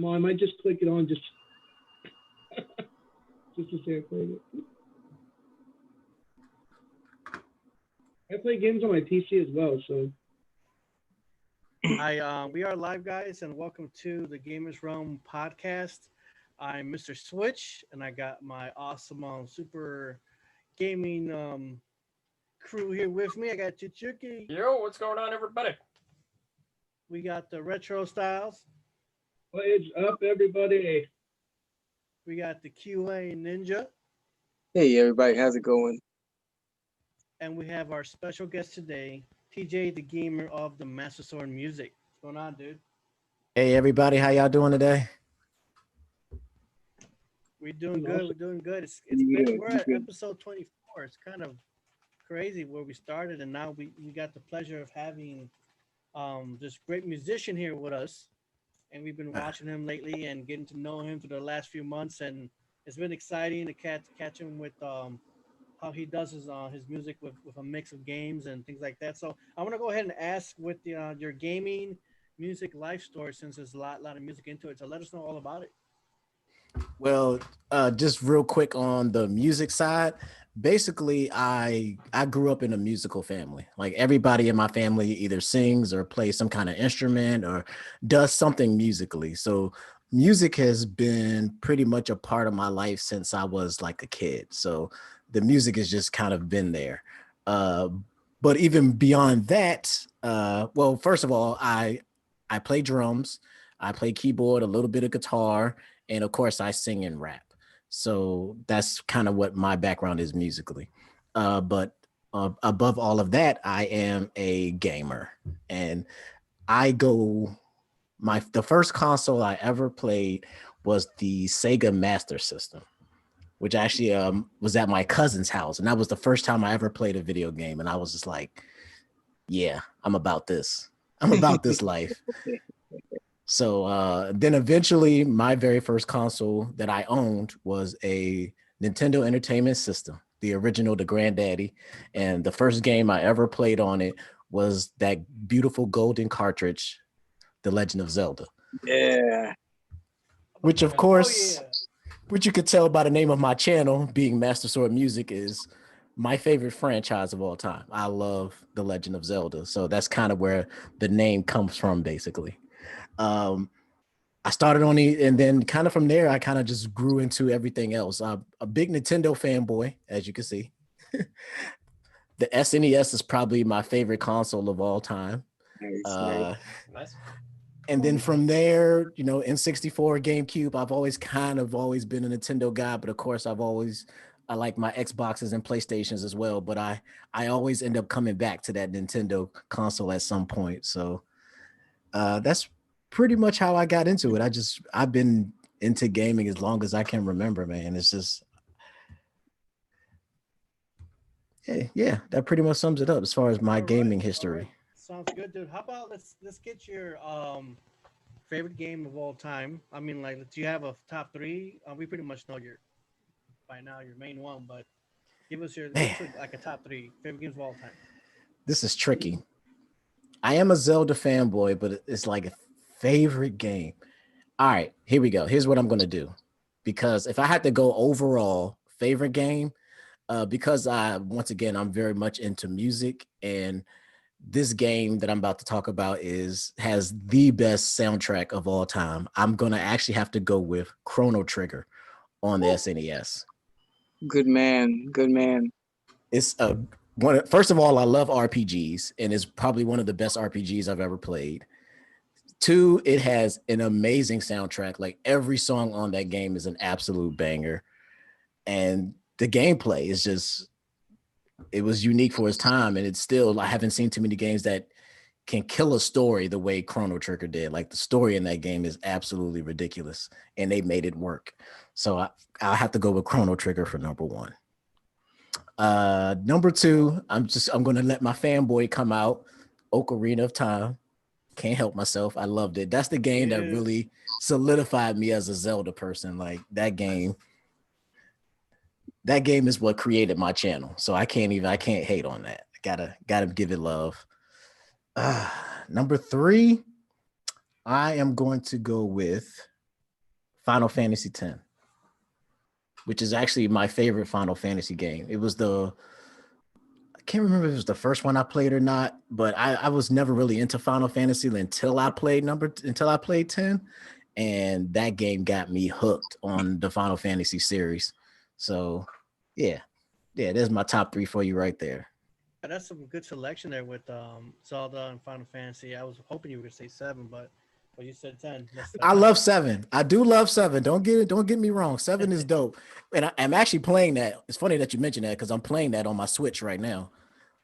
I might just click it on just just to say I played it. I play games on my PC as well, so. Hi, we are live, guys, and welcome to the Gamers Realm podcast. I'm Mr. Switch, and I got my awesome super gaming crew here with me. I got CHICHUKI. Yo, what's going on, everybody? We got the Retro Stylz. What's up, everybody? We got the QA Ninja. Hey, everybody, how's it going? And we have our special guest today, Teejay, the gamer of the Master Sword Music. What's going on, dude? Hey, everybody, how y'all doing today? We're doing good. We're doing good. We're at episode 24. It's kind of crazy where we started, and now we got the pleasure of having this great musician here with us, and we've been watching him lately and getting to know him for the last few months, and it's been exciting to catch him with how he does his music with a mix of games and things like that. So I want to go ahead and ask with your gaming music life story, since there's a lot of music into it. So let us know all about it. Well, just real quick on the music side, basically I grew up in a musical family. Like everybody in my family either sings or plays some kind of instrument or does something musically. So music has been pretty much a part of my life since I was like a kid. So the music has just kind of been there. But even beyond that, well, first of all, I play drums, I play keyboard, a little bit of guitar, and of course I sing and rap. So that's kind of what my background is musically. But above all of that, I am a gamer, and the first console I ever played was the Sega Master System, which actually was at my cousin's house. And that was the first time I ever played a video game. And I was just like, yeah, I'm about this. I'm about this life. So then eventually my very first console that I owned was a Nintendo Entertainment System, the original, the granddaddy. And the first game I ever played on it was that beautiful golden cartridge, The Legend of Zelda. Yeah. Which of course, which you could tell by the name of my channel, being Master Sword Music, is my favorite franchise of all time. I love The Legend of Zelda. So that's kind of where the name comes from, basically. I started on it, and then kind of from there, I kind of just grew into everything else. I'm a big Nintendo fanboy, as you can see. The SNES is probably my favorite console of all time. Nice. And then from there, N64, GameCube, I've always been a Nintendo guy, but of course I like my Xboxes and PlayStations as well, but I always end up coming back to that Nintendo console at some point. So that's pretty much how I got into it. I've been into gaming as long as I can remember, man. It's just, yeah, that pretty much sums it up as far as my gaming history. Right. Sounds good, dude. How about let's get your favorite game of all time. I mean, like, do you have a top three? We pretty much know your main one, but give us like a top three favorite games of all time. This is tricky. I am a Zelda fanboy, but it's like a favorite game. All right, here we go. Here's what I'm gonna do, because if I had to go overall favorite game, because once again I'm very much into music, and this game that I'm about to talk about has the best soundtrack of all time. I'm gonna actually have to go with Chrono Trigger on the SNES. Good man. It's first of all, I love RPGs, and it's probably one of the best RPGs I've ever played. Two, it has an amazing soundtrack. Like every song on that game is an absolute banger. And the gameplay is just, it was unique for its time. And it's still, I haven't seen too many games that can kill a story the way Chrono Trigger did. Like the story in that game is absolutely ridiculous, and they made it work. So I'll have to go with Chrono Trigger for number one. Number two, I'm going to let my fanboy come out. Ocarina of Time. Can't help myself. I loved it. That's the game that really solidified me as a Zelda person. Like that game is what created my channel. So I can't hate on that. Gotta give it love. Number three, I am going to go with Final Fantasy X, which is actually my favorite Final Fantasy game. It was I can't remember if it was the first one I played or not, but I was never really into Final Fantasy until I played 10, and that game got me hooked on the Final Fantasy series. So yeah, there's my top 3 for you right there. That's some good selection there with Zelda and Final Fantasy. I was hoping you were gonna say 7, but you said 10. I love 7. I do love 7. Don't get me wrong. 7 is dope, and I'm actually playing that. It's funny that you mentioned that because I'm playing that on my Switch right now.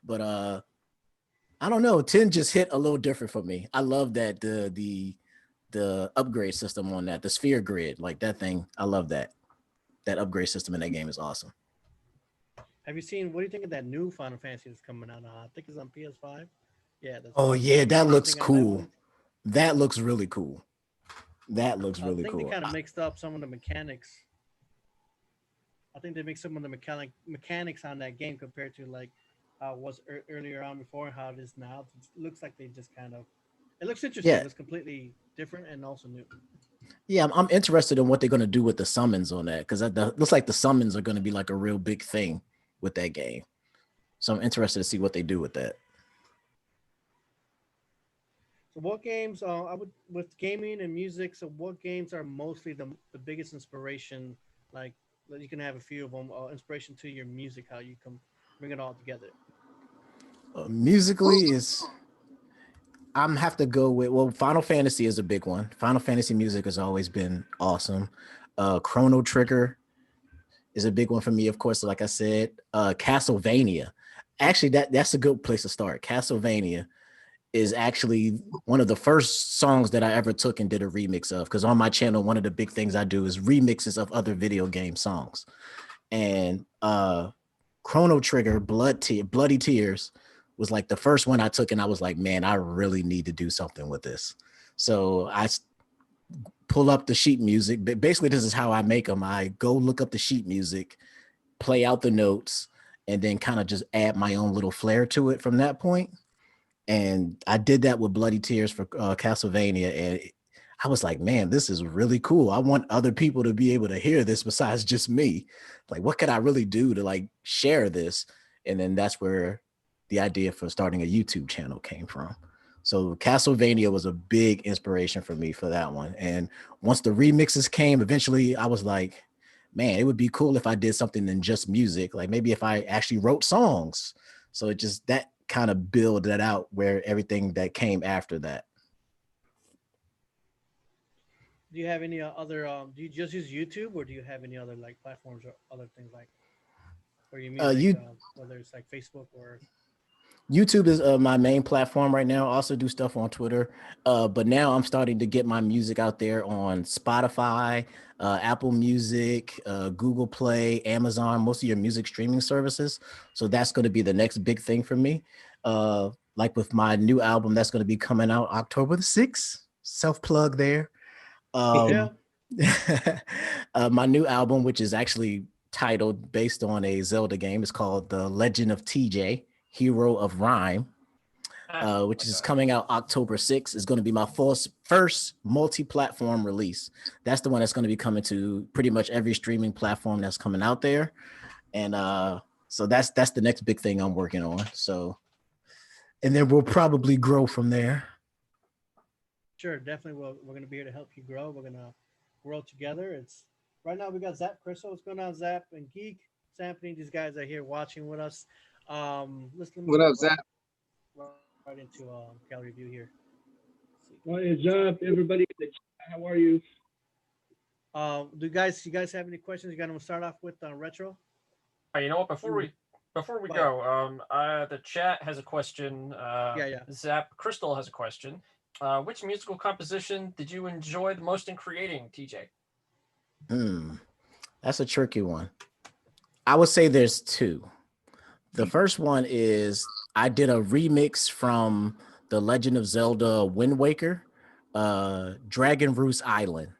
But I don't know. 10 just hit a little different for me. I love that the upgrade system on that, the sphere grid, like that thing. I love that. That upgrade system in that game is awesome. Have you seen? What do you think of that new Final Fantasy that's coming out? I think it's on PS5. Yeah. Oh yeah, that looks cool. That looks really cool. That looks really cool. I think they kind of mixed up some of the mechanics. I think they mixed some of the mechanics on that game compared to like how it was earlier on before and how it is now. It looks like they just kind of. It looks interesting. Yeah. It's completely different and also new. Yeah, I'm interested in what they're going to do with the summons on that because it looks like the summons are going to be like a real big thing with that game. So I'm interested to see what they do with that. So what games with gaming and music, so what games are mostly the biggest inspiration, like you can have a few of them, inspiration to your music, how you can bring it all together? Musically I'm have to go with, Final Fantasy is a big one. Final Fantasy music has always been awesome. Chrono Trigger is a big one for me, of course, like I said. Castlevania. Actually, that's a good place to start. Castlevania is actually one of the first songs that I ever took and did a remix of, because on my channel, one of the big things I do is remixes of other video game songs. And Chrono Trigger, Bloody Tears was like the first one I took, and I was like, man, I really need to do something with this. So I pull up the sheet music. Basically, this is how I make them. I go look up the sheet music, play out the notes, and then kind of just add my own little flair to it from that point. And I did that with Bloody Tears for Castlevania, and I was like, man, this is really cool. I want other people to be able to hear this besides just me. Like, what could I really do to like share this? And then that's where the idea for starting a YouTube channel came from. So Castlevania was a big inspiration for me for that one. And once the remixes came, eventually I was like, man, it would be cool if I did something than just music. Like maybe if I actually wrote songs. So it just, that kind of build that out where everything that came after that. Do you have any other, do you just use YouTube, or do you have any other like platforms or other things like where you music, whether it's like Facebook or? YouTube is my main platform right now. I also do stuff on Twitter, but now I'm starting to get my music out there on Spotify, Apple Music, Google Play, Amazon, most of your music streaming services. So that's going to be the next big thing for me. Like with my new album that's going to be coming out October the 6th, self-plug there. My new album, which is actually titled based on a Zelda game, is called The Legend of Teejay, Hero of Rhyme, which is coming out October 6th. Is going to be my first multi-platform release. That's the one that's going to be coming to pretty much every streaming platform that's coming out there. And so that's the next big thing I'm working on. So, and then we'll probably grow from there. Sure, definitely. We're going to be here to help you grow. We're going to grow together. It's right now we got ZAPCRISTAL. What's going on, Zap and Geek? Sampling, these guys are here watching with us. What up, Zap? Right into gallery view here. What is up, everybody? How are you? You guys have any questions? You got to start off with retro. You know what? Before we go, the chat has a question. ZAPCRISTAL has a question. Which musical composition did you enjoy the most in creating, TJ? That's a tricky one. I would say there's two. The first one is I did a remix from The Legend of Zelda Wind Waker, Dragon Roost Island.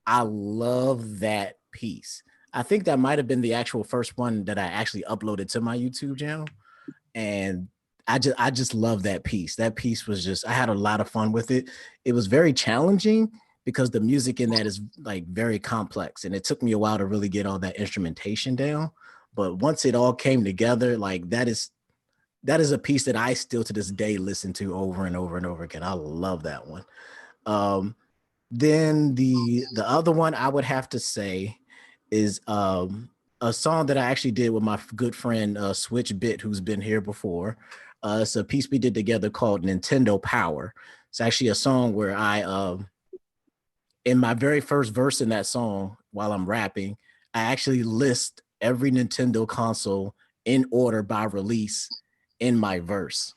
I love that piece. I think that might have been the actual first one that I actually uploaded to my YouTube channel. And I just love that piece. That piece was just, I had a lot of fun with it. It was very challenging because the music in that is like very complex, and it took me a while to really get all that instrumentation down. But once it all came together, like that is a piece that I still to this day listen to over and over and over again. I love that one. Then the other one I would have to say is a song that I actually did with my good friend Switch Bit, who's been here before. It's a piece we did together called Nintendo Power. It's actually a song where I, in my very first verse in that song, while I'm rapping, I actually list every Nintendo console in order by release in my verse.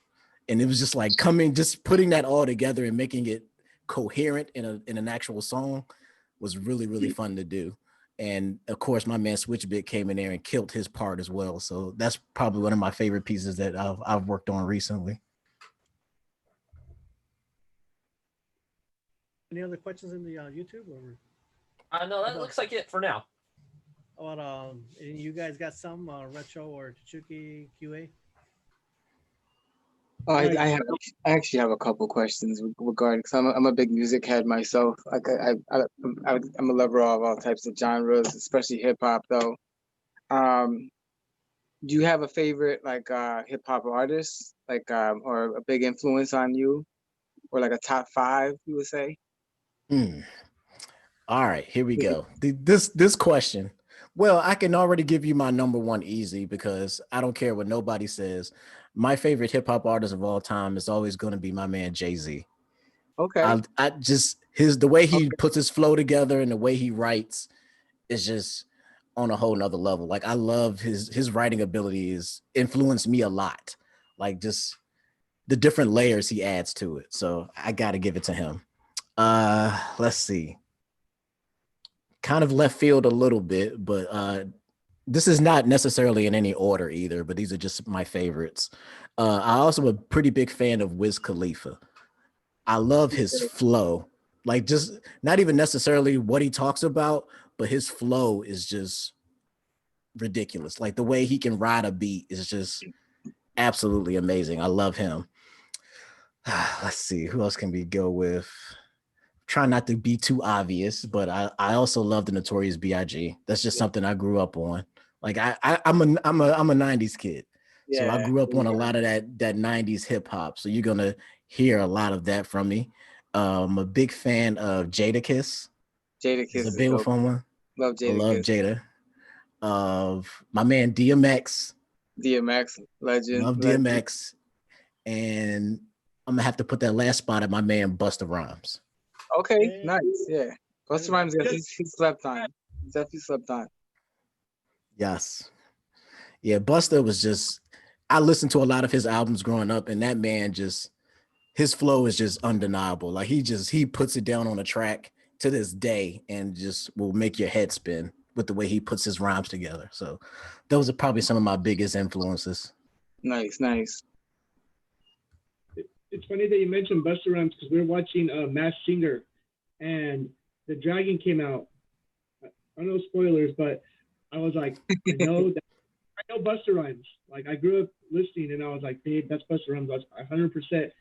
And it was just like just putting that all together and making it coherent in an actual song was really, really fun to do. And of course, my man Switchbit came in there and killed his part as well. So that's probably one of my favorite pieces that I've worked on recently. Any other questions in the YouTube? Or no, that looks like it for now. What you guys got some retro or Chichuki QA? I actually have a couple questions regarding, because I'm a big music head myself. Like I'm a lover of all types of genres, especially hip hop though. Do you have a favorite like hip hop artist, like or a big influence on you, or like a top 5 you would say? All right, here we go. This question. Well, I can already give you my number one easy because I don't care what nobody says. My favorite hip hop artist of all time is always going to be my man Jay-Z. Okay. I just the way he puts his flow together and the way he writes is just on a whole nother level. Like I love his writing ability is influenced me a lot. Like just the different layers he adds to it. So I got to give it to him. Let's see. Kind of left field a little bit, but this is not necessarily in any order either, but these are just my favorites. I also am a pretty big fan of Wiz Khalifa. I love his flow, like just not even necessarily what he talks about, but his flow is just ridiculous. Like the way he can ride a beat is just absolutely amazing. I love him. Let's see, who else can we go with? Try not to be too obvious, but I also love the Notorious B.I.G. That's just something I grew up on. Like I'm a 90s kid. Yeah, so I grew up on a lot of that 90s hip hop. So you're gonna hear a lot of that from me. I'm a big fan of Jadakiss. Jadakiss is a big one. Love Jadakiss. I love Jada. Of my man DMX. DMX, legend. Love DMX. And I'm gonna have to put that last spot at my man Busta Rhymes. Okay, nice. Yeah. Busta Rhymes, he slept on. Definitely slept on. Yes. Yeah, Busta was just, I listened to a lot of his albums growing up, and that man just, his flow is just undeniable. Like he puts it down on a track to this day and just will make your head spin with the way he puts his rhymes together. So those are probably some of my biggest influences. Nice, nice. It's funny that you mentioned Busta Rhymes because we were watching Masked Singer and the dragon came out. I don't know spoilers, but I was like, I know Busta Rhymes. Like I grew up listening and I was like, babe, that's Busta Rhymes. I was 100%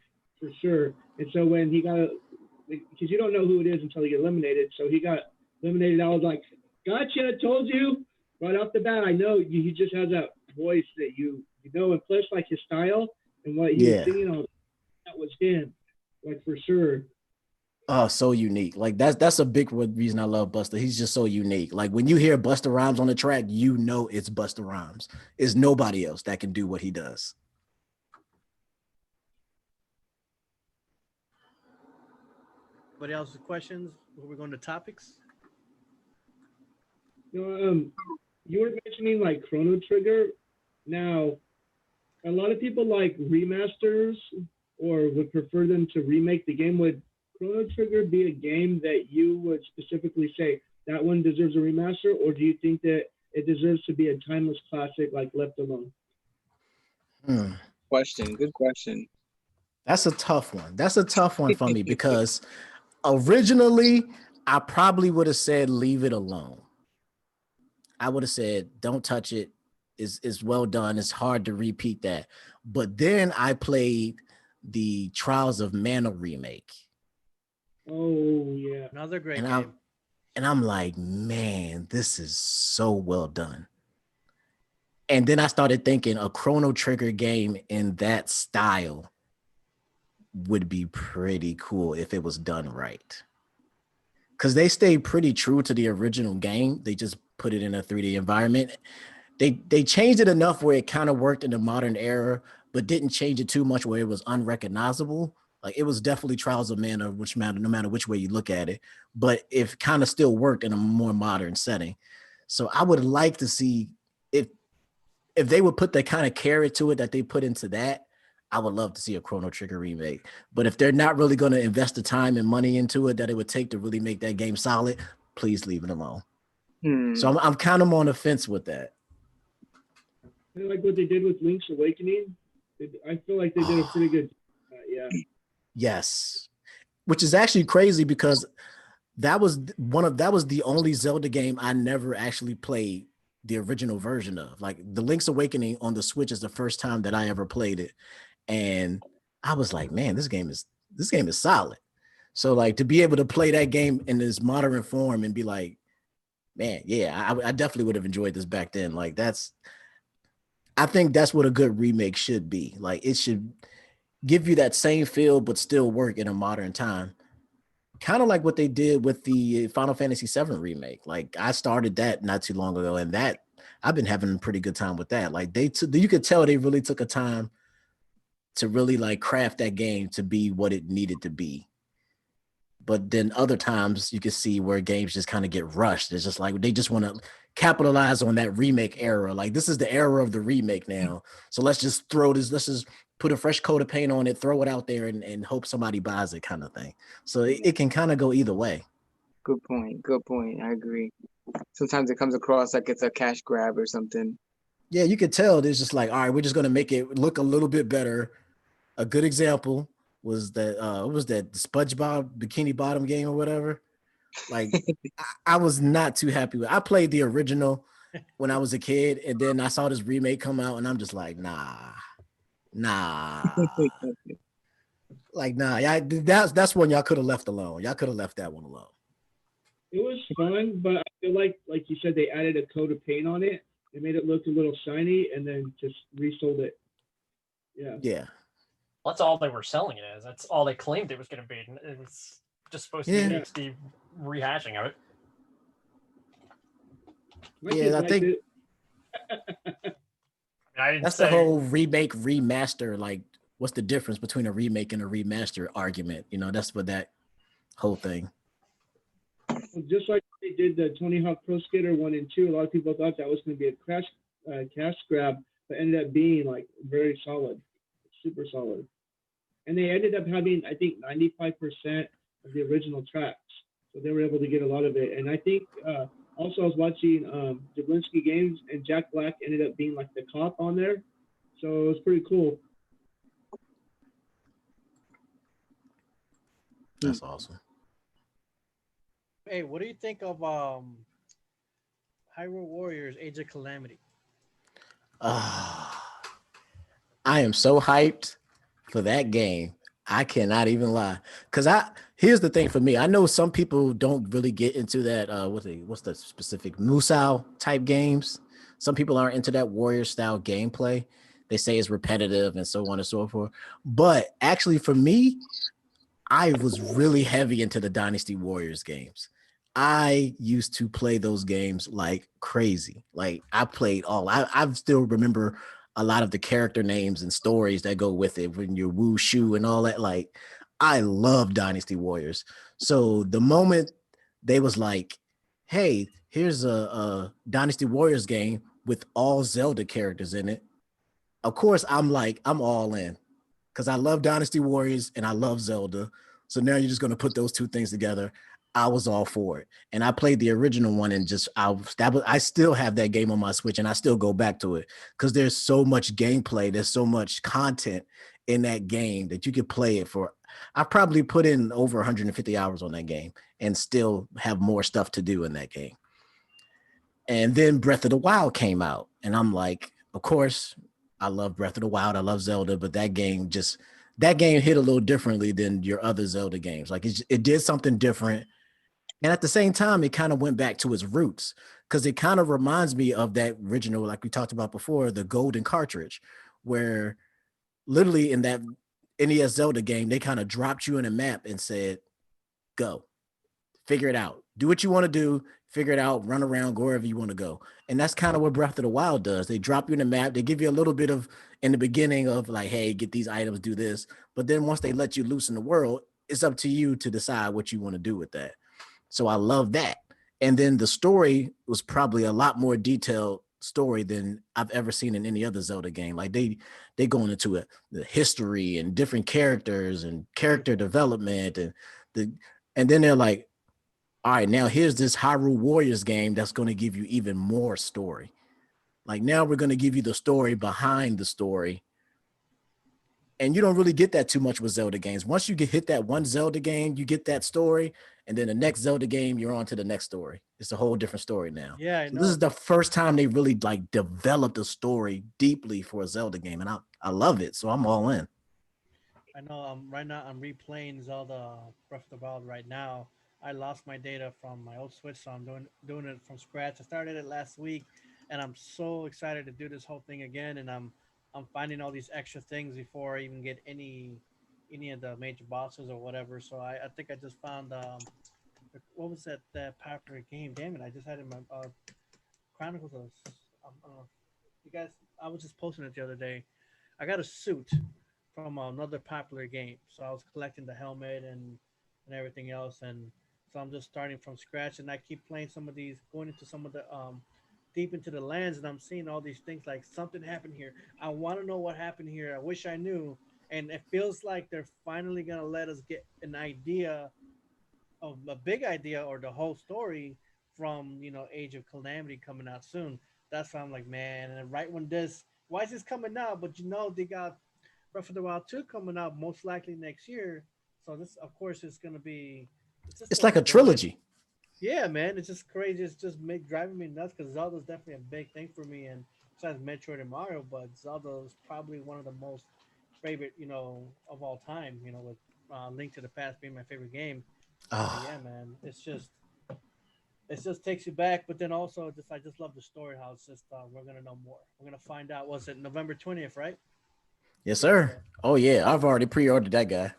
for sure. And so when he got, because you don't know who it is until you get eliminated. So he got eliminated. I was like, gotcha, I told you. Right off the bat, I know he just has that voice that you know, and plus like his style and what he was singing on. That was him, like for sure. Oh, so unique. Like that's a big reason I love Busta. He's just so unique. Like when you hear Busta Rhymes on the track, you know it's Busta Rhymes. There's nobody else that can do what he does. Anybody else with questions? We're going to topics. You were mentioning like Chrono Trigger. Now, a lot of people like remasters or would prefer them to remake the game. Would Chrono Trigger be a game that you would specifically say that one deserves a remaster, or do you think that it deserves to be a timeless classic like Left Alone? Good question. That's a tough one. That's a tough one for me because originally I probably would have said leave it alone. I would have said don't touch it. It's well done. It's hard to repeat that. But then I played the Trials of Mana remake. Oh yeah, another great And game. I'm like, man, this is so well done. And then I started thinking a Chrono Trigger game in that style would be pretty cool if it was done right. Because they stayed pretty true to the original game. They just put it in a 3D environment. They changed it enough where it kind of worked in the modern era, but didn't change it too much where it was unrecognizable. Like it was definitely Trials of Mana, which matter no matter which way you look at it, but it kind of still worked in a more modern setting. So I would like to see if they would put the kind of carrot to it that they put into that. I would love to see a Chrono Trigger remake. But if they're not really going to invest the time and money into it that it would take to really make that game solid, please leave it alone. So I'm kind of on the fence with that. I like what they did with Link's Awakening. I feel like they did a pretty good. Yeah. Yes, which is actually crazy because that was the only Zelda game I never actually played the original version of. Like the Link's Awakening on the Switch is the first time that I ever played it, and I was like, man, this game is solid. So like to be able to play that game in this modern form and be like, man, yeah, I definitely would have enjoyed this back then. Like I think that's what a good remake should be. Like it should give you that same feel, but still work in a modern time. Kind of like what they did with the Final Fantasy VII remake. Like I started that not too long ago, and that I've been having a pretty good time with that. Like you could tell they really took a time to really like craft that game to be what it needed to be. But then other times you can see where games just kind of get rushed. It's just like they just want to capitalize on that remake era. Like this is the era of the remake now. So let's just put a fresh coat of paint on it, throw it out there and hope somebody buys it kind of thing. So it can kind of go either way. Good point. I agree. Sometimes it comes across like it's a cash grab or something. Yeah, you could tell there's just like, all right, we're just going to make it look a little bit better. A good example was that what was that SpongeBob Bikini Bottom game or whatever. Like I was not too happy with. I played the original when I was a kid, and then I saw this remake come out, and I'm just like, nah. Like nah. That's one y'all could have left alone. Y'all could have left that one alone. It was fun, but I feel like you said, they added a coat of paint on it. They made it look a little shiny, and then just resold it. Yeah. Yeah. That's all they were selling it as. That's all they claimed it was going to be. It was just supposed to be an HD rehashing of it. Yeah, I think that's the whole remake remaster. Like, what's the difference between a remake and a remaster argument? You know, that's what that whole thing. Just like they did the Tony Hawk Pro Skater 1 and 2, a lot of people thought that was going to be a cash grab, but ended up being like very solid, super solid. And they ended up having, I think, 95% of the original tracks. So they were able to get a lot of it. And I think also I was watching Jablinski Games, and Jack Black ended up being like the cop on there. So it was pretty cool. That's awesome. Hey, what do you think of Hyrule Warriors Age of Calamity? I am so hyped for that game. I cannot even lie. Because here's the thing for me. I know some people don't really get into that what's the specific Musou type games. Some people aren't into that warrior style gameplay. They say it's repetitive and so on and so forth. But actually for me, I was really heavy into the Dynasty Warriors games. I used to play those games like crazy. Like I played I still remember a lot of the character names and stories that go with it when you're Wushu and all that. Like I love Dynasty Warriors. So the moment they was like, hey, here's a Dynasty Warriors game with all Zelda characters in it. Of course, I'm all in because I love Dynasty Warriors and I love Zelda. So now you're just going to put those two things together. I was all for it. And I played the original one and I still have that game on my Switch and I still go back to it because there's so much gameplay. There's so much content in that game that you could play it for. I probably put in over 150 hours on that game and still have more stuff to do in that game. And then Breath of the Wild came out and I'm like, of course, I love Breath of the Wild. I love Zelda, but that game just that game hit a little differently than your other Zelda games. Like it did something different. And at the same time, it kind of went back to its roots because it kind of reminds me of that original, like we talked about before, the golden cartridge, where literally in that NES Zelda game, they kind of dropped you in a map and said, go, figure it out. Do what you want to do, figure it out, run around, go wherever you want to go. And that's kind of what Breath of the Wild does. They drop you in the map, they give you a little bit of in the beginning of like, hey, get these items, do this. But then once they let you loose in the world, it's up to you to decide what you want to do with that. So I love that. And then the story was probably a lot more detailed story than I've ever seen in any other Zelda game. Like they going into it, the history and different characters and character development and then they're like, all right, now here's this Hyrule Warriors game that's going to give you even more story. Like now we're going to give you the story behind the story. And you don't really get that too much with Zelda games. Once you hit that one Zelda game, you get that story, and then the next Zelda game, you're on to the next story. It's a whole different story now. Yeah, I know. This is the first time they really like developed a story deeply for a Zelda game, and I love it. So I'm all in. I know. Right now I'm replaying Zelda Breath of the Wild right now. I lost my data from my old Switch, so I'm doing it from scratch. I started it last week, and I'm so excited to do this whole thing again. And I'm finding all these extra things before I even get any of the major bosses or whatever. So I think I just found what was that popular game? Damn it! I just had it in my Chronicles of you guys. I was just posting it the other day. I got a suit from another popular game, so I was collecting the helmet and everything else, and so I'm just starting from scratch. And I keep playing some of these, going into some of the deep into the lands, and I'm seeing all these things like something happened here. I want to know what happened here. I wish I knew. And it feels like they're finally gonna let us get an idea of a big idea or the whole story from Age of Calamity coming out soon. That's why I'm like, man. And right when why is this coming out? But they got Breath of the Wild 2 coming out most likely next year. So this, of course, is gonna be. It's like a trilogy. Yeah, man, it's just crazy. It's just driving me nuts because Zelda's definitely a big thing for me, and besides Metroid and Mario, but Zelda is probably one of the most favorite, of all time. With Link to the Past being my favorite game. Yeah, man, it just takes you back, but then also I just love the story. How it's just we're gonna know more. We're gonna find out. Was it November 20th, right? Yes, sir. Oh yeah, I've already pre-ordered that guy.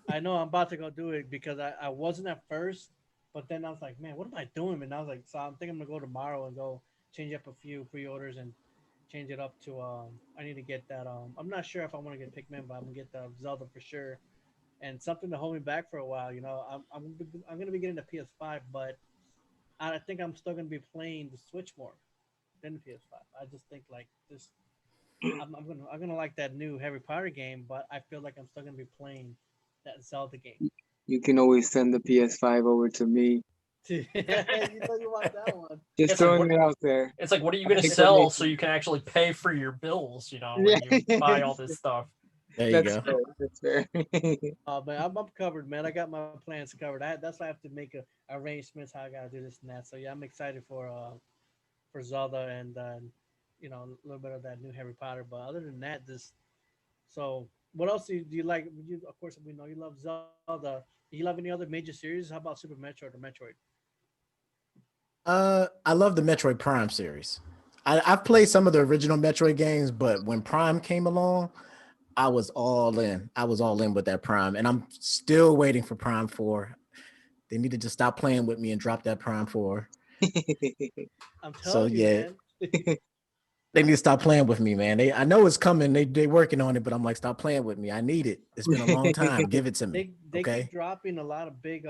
I know I'm about to go do it because I wasn't at first, but then I was like, man, what am I doing? And I was like, so I'm thinking I'm gonna go tomorrow and go change up a few pre-orders and change it up to I need to get that I'm not sure if I want to get Pikmin, but I'm gonna get the Zelda for sure. And something to hold me back for a while, I'm gonna be getting the PS5, but I think I'm still gonna be playing the Switch more than the PS5. I just think like this I'm gonna like that new Harry Potter game, but I feel like I'm still gonna be playing that Zelda game. You can always send the PS5 over to me. You want that one. Just throwing it out there. It's like, what are you going to sell so you can actually pay for your bills, when you buy all this stuff? There you go. Fair. That's fair. But I'm covered, man. I got my plans covered. That's why I have to make arrangements how I gotta do this and that. So yeah, I'm excited for Zelda and a little bit of that new Harry Potter. But other than that, so what else do you like? Of course, we know you love Zelda. Do you love any other major series? How about Super Metroid or Metroid? I love the Metroid Prime series. I've played some of the original Metroid games, but when Prime came along, I was all in. I was all in with that Prime, and I'm still waiting for Prime 4. They need to just stop playing with me and drop that Prime 4. I'm telling you, man. They need to stop playing with me, man. I know it's coming. They working on it, but I'm like, stop playing with me. I need it. It's been a long time. Give it to me. They keep dropping a lot of big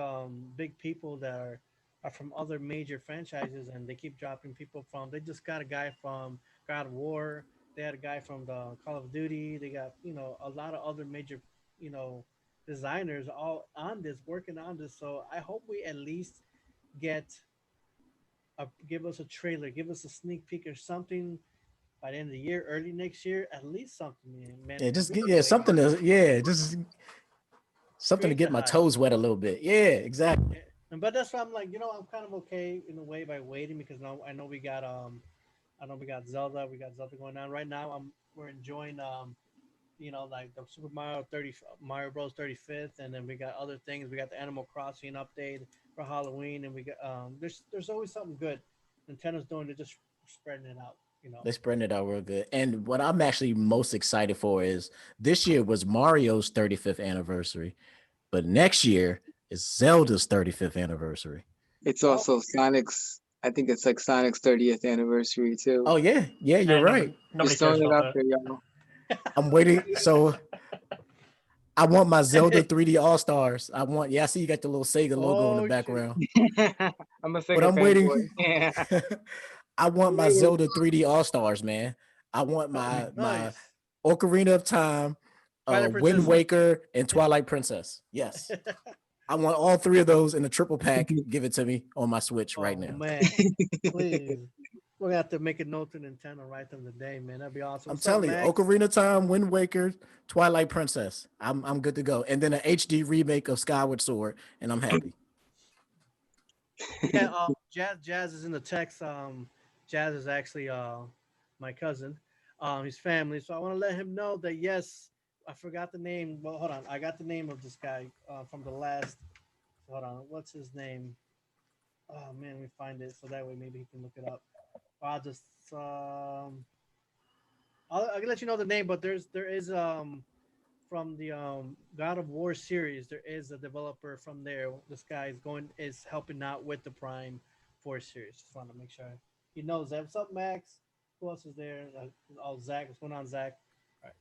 people that are from other major franchises, and they keep dropping people from. They just got a guy from God of War. They had a guy from the Call of Duty. They got a lot of other major designers all on this, working on this. So I hope we at least give us a trailer, give us a sneak peek or something by the end of the year, early next year, at least something, man. Yeah, just something to get my toes wet a little bit. Yeah, exactly. But that's why I'm like, I'm kind of okay in a way by waiting because now I know we got Zelda, going on right now. We're enjoying like the Mario Bros 35th, and then we got other things. We got the Animal Crossing update for Halloween, and we got there's always something good Nintendo's doing. They're just spreading it out. They're spreading it out real good. And what I'm actually most excited for is this year was Mario's 35th anniversary, but next year is Zelda's 35th anniversary. It's also Sonic's. I think it's like Sonic's 30th anniversary too. Oh yeah, you're right. Nobody cares about that. Y'all. I'm waiting. So I want my Zelda 3D All Stars. I see you got the little Sega logo in the background. I'm a Sega but I'm waiting. Yeah. I want my Zelda 3D All Stars, man. I want my Ocarina of Time, Wind Waker, and Twilight Princess. Yes. I want all three of those in a triple pack. Give it to me on my Switch right now. Man, please. We're gonna have to make a note to Nintendo right them today, man. That'd be awesome. I'm telling you, Ocarina of Time, Wind Waker, Twilight Princess. I'm good to go. And then an HD remake of Skyward Sword, and I'm happy. Yeah, Jazz is in the text. Jazz is actually my cousin, his family. So I want to let him know that yes, I forgot the name. Well, hold on. I got the name of this guy from the last. Hold on. What's his name? Oh man, let me find it so that way maybe he can look it up. I'll just I'll let you know the name, but there is from the God of War series, there is a developer from there. This guy is helping out with the Prime 4 series. Just want to make sure he knows that. What's up, Max? Who else is there? Zach. What's going on, Zach? All right.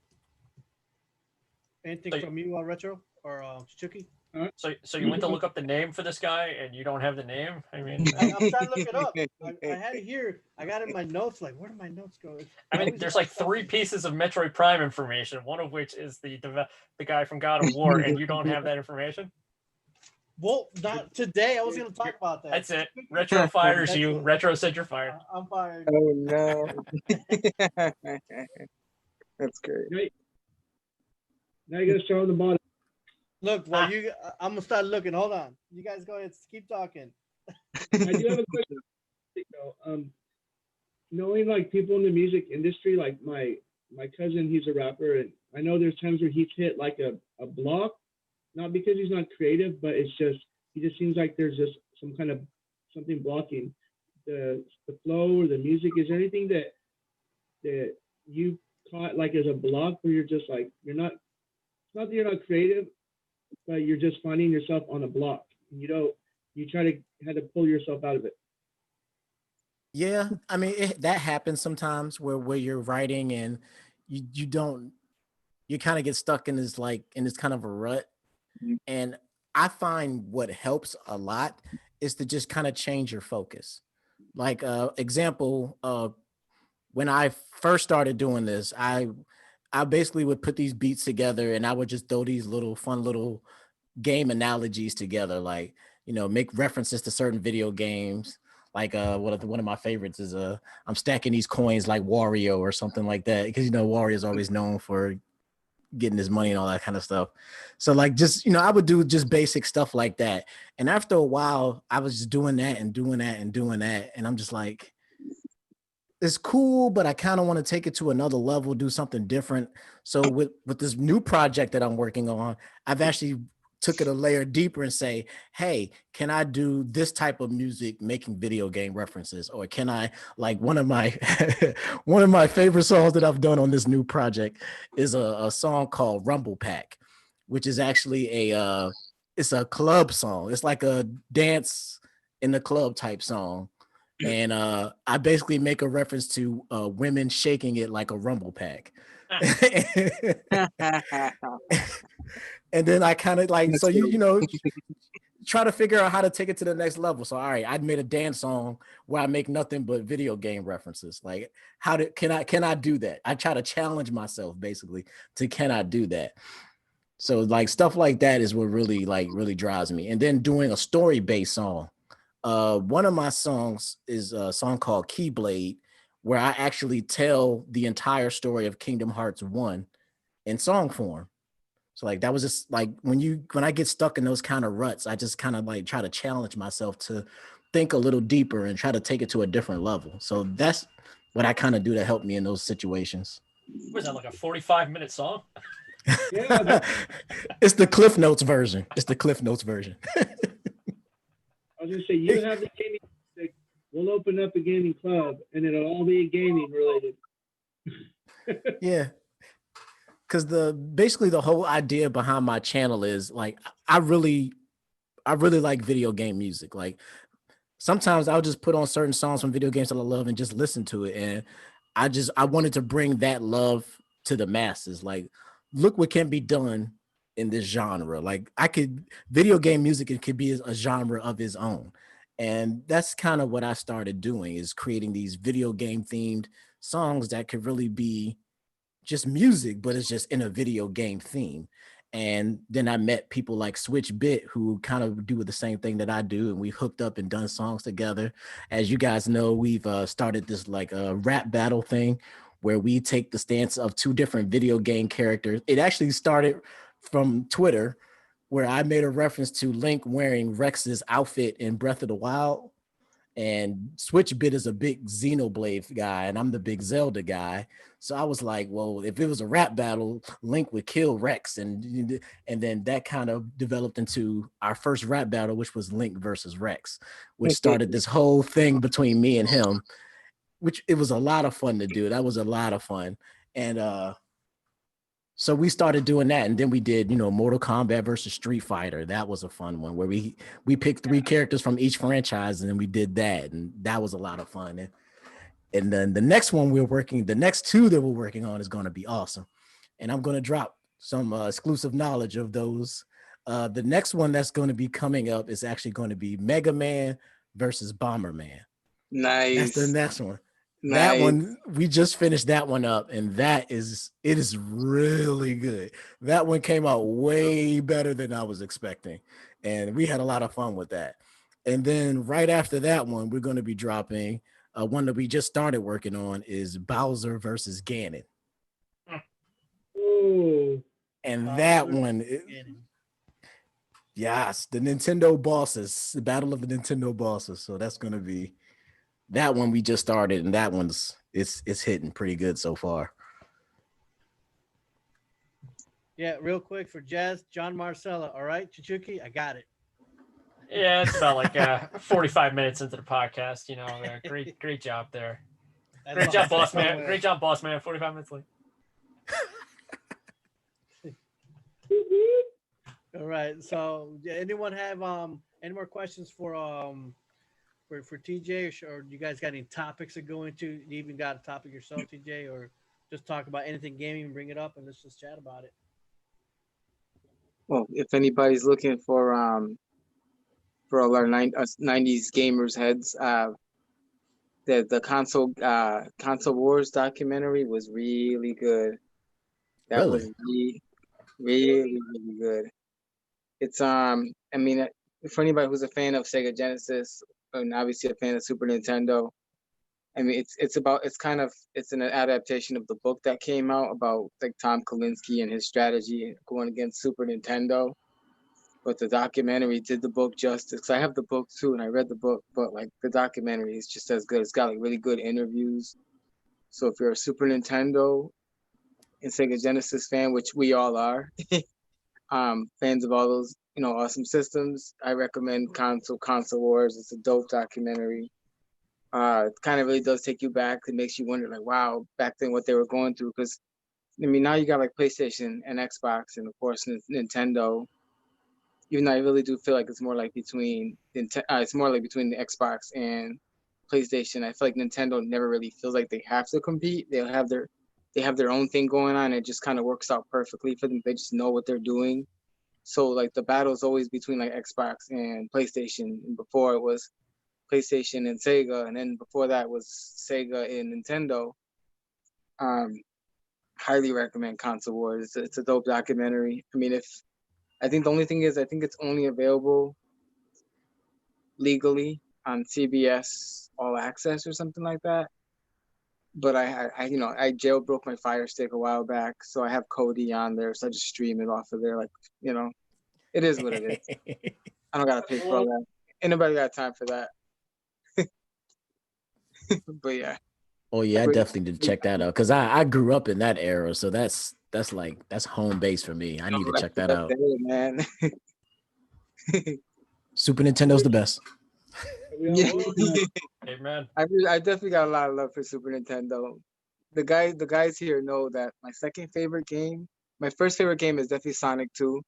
Anything from you, Retro or CHICHUKI? So you went to look up the name for this guy and you don't have the name? I mean, I'm trying to look it up. I had it here. I got it in my notes. Like, where did my notes go? I mean, there's like 3 pieces of Metroid Prime information. One of which is the guy from God of War, and you don't have that information. Well, not today. I was going to talk about that. That's it. Retro fires you. Retro said you're fired. I'm fired. Oh no. That's great. Now you gotta start on the bottom. Look, I'm gonna start looking. Hold on. You guys go ahead. Keep talking. I do have a question. Knowing like people in the music industry, like my cousin, he's a rapper, and I know there's times where he's hit like a block, not because he's not creative, but it's just he just seems like there's just something blocking the flow or the music. Is there anything that you caught like as a block where you're just like it's not that you're not creative, but you're just finding yourself on a block. You had to pull yourself out of it. Yeah, I mean that happens sometimes where you're writing and you kind of get stuck in this kind of a rut. Mm-hmm. And I find what helps a lot is to just kind of change your focus. Like example, when I first started doing this, I basically would put these beats together and I would just throw these fun little game analogies together, like, make references to certain video games. Like one of my favorites is I'm stacking these coins like Wario or something like that, because Wario is always known for getting his money and all that kind of stuff. So like just I would do just basic stuff like that. And after a while I was just doing that and doing that and doing that, and I'm just like, it's cool, but I kind of want to take it to another level, do something different. So with this new project that I'm working on, I've actually took it a layer deeper and say, hey, can I do this type of music making video game references? Or can I, like one of my favorite songs that I've done on this new project is a song called Rumble Pack, which is actually it's a club song. It's like a dance in the club type song. And I basically make a reference to women shaking it like a rumble pack. And then I kind of like, so you try to figure out how to take it to the next level. So all right, I made a dance song where I make nothing but video game references. Like, can I do that? I try to challenge myself basically to can I do that? So like stuff like that is what really drives me. And then doing a story-based song. One of my songs is a song called Keyblade, where I actually tell the entire story of Kingdom Hearts 1 in song form. So like that was just like when I get stuck in those kind of ruts, I just kind of like try to challenge myself to think a little deeper and try to take it to a different level. So that's what I kind of do to help me in those situations. Was that like a 45-minute song? Yeah, it's the Cliff Notes version. It's the Cliff Notes version. I was gonna say, you have the gaming music. We'll open up a gaming club, and it'll all be gaming related. Yeah, because basically the whole idea behind my channel is like I really like video game music. Like sometimes I'll just put on certain songs from video games that I love and just listen to it, and I wanted to bring that love to the masses. Like, look what can be done in this genre. Like video game music, it could be a genre of its own. And that's kind of what I started doing, is creating these video game themed songs that could really be just music, but it's just in a video game theme. And then I met people like Switch Bit, who kind of do the same thing that I do, and we hooked up and done songs together. As you guys know, we've started this like a rap battle thing where we take the stance of two different video game characters. It actually started from Twitter, where I made a reference to Link wearing Rex's outfit in Breath of the Wild. And Switch Bit is a big Xenoblade guy, and I'm the big Zelda guy. So I was like, well, if it was a rap battle, Link would kill Rex. And then that kind of developed into our first rap battle, which was Link versus Rex, which started this whole thing between me and him, which it was a lot of fun to do. That was a lot of fun. And so we started doing that, and then we did, Mortal Kombat versus Street Fighter. That was a fun one where we picked 3 characters from each franchise, and then we did that, and that was a lot of fun. And then the next one the next 2 that we're working on is going to be awesome, and I'm going to drop some exclusive knowledge of those. The next one that's going to be coming up is actually going to be Mega Man versus Bomberman. Nice. That's the next one. Nice. That one, we just finished that one up, and it is really good. That one came out way better than I was expecting, and we had a lot of fun with that. And then right after that one, we're going to be dropping one that we just started working on, is Bowser versus Ganon. Ooh. And that one, yes, the Nintendo bosses, the battle of the Nintendo bosses. So that's going to be that one we just started, and that one's it's hitting pretty good so far. Yeah, real quick for Jazz, John Marcella. All right, Chichuki, I got it. Yeah, it's about like 45 minutes into the podcast. Great job there. Great job, boss man. Great job, boss man. 45 minutes late. All right. So, anyone have any more questions for TJ, or you guys got any topics to go into? You even got a topic yourself, TJ, or just talk about anything gaming and bring it up and let's just chat about it. Well, if anybody's looking for all our 90s gamers heads, the console wars documentary was really good. That was really good. It's I mean, for anybody who's a fan of Sega Genesis and obviously a fan of Super Nintendo, I mean, it's an adaptation of the book that came out about like Tom Kalinske and his strategy going against Super Nintendo. But the documentary did the book justice. I have the book too, and I read the book, but like the documentary is just as good. It's got like really good interviews. So if you're a Super Nintendo and Sega Genesis fan, which we all are, fans of all those awesome systems, I recommend Console Wars. It's a dope documentary. It kind of really does take you back. It makes you wonder, like, wow, back then what they were going through. Because I mean, now you got like PlayStation and Xbox, and of course Nintendo. Even though I really do feel like it's more like between the Xbox and PlayStation. I feel like Nintendo never really feels like they have to compete. They have their own thing going on. It just kind of works out perfectly for them. They just know what they're doing. So like the battle is always between like Xbox and PlayStation. And before it was PlayStation and Sega, and then before that was Sega and Nintendo. Highly recommend Console Wars. It's a dope documentary. I mean, I think the only thing is, I think it's only available legally on CBS All Access or something like that. But I jailbroke my Fire Stick a while back, so I have Kodi on there, so I just stream it off of there. Like, it is what it is. I don't gotta pay for all that. Ain't nobody got time for that. But yeah. Oh yeah, I definitely need to check that out because I grew up in that era, so that's home base for me. I need to check that out. Man. Super Nintendo's the best. Yeah. Amen. I definitely got a lot of love for Super Nintendo. The guys here know that my first favorite game is definitely Sonic 2,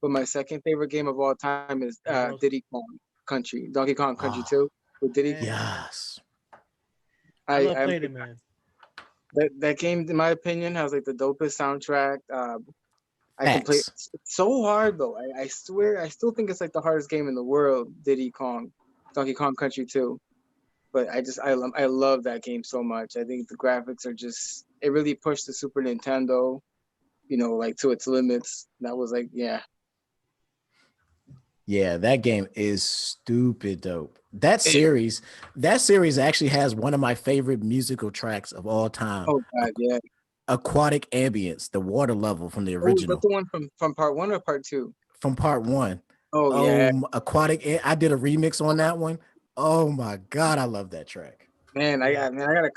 but my second favorite game of all time is Donkey Kong Country 2 with Diddy Kong. Yes. I love playing it, man. That game, in my opinion, has like the dopest soundtrack. I can play. It's so hard though. I swear, I still think it's like the hardest game in the world. Donkey Kong Country 2. But I love that game so much. I think the graphics are it really pushed the Super Nintendo, like to its limits. That was like, yeah. Yeah, that game is stupid dope. That series actually has one of my favorite musical tracks of all time. Oh God, yeah. Aquatic Ambience, the water level from the original. That's the one from part 1 or part 2? From part 1. Oh yeah. Aquatic. I did a remix on that one. Oh my God, I love that track. Man, I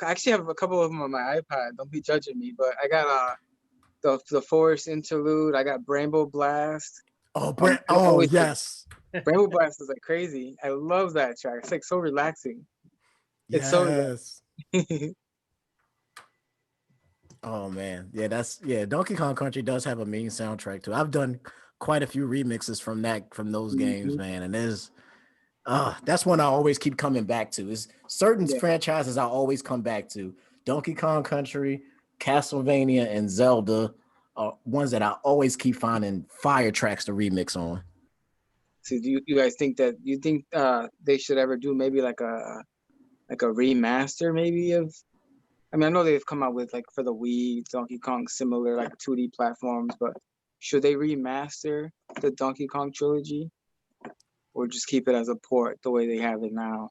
actually have a couple of them on my iPad. Don't be judging me, but I got the Forest Interlude. I got Bramble Blast. Oh yes. Bramble Blast is like crazy. I love that track. It's like so relaxing. It's so Oh man. Yeah, Donkey Kong Country does have a mean soundtrack too. I've done quite a few remixes from those games, man. And that's one I always keep coming back to. Is certain franchises I always come back to. Donkey Kong Country, Castlevania, and Zelda are ones that I always keep finding fire tracks to remix on. So do you guys think they should ever do maybe like a remaster maybe of? I mean, I know they've come out with like for the Wii, Donkey Kong similar like 2D platforms, but should they remaster the Donkey Kong trilogy? Or just keep it as a port the way they have it now?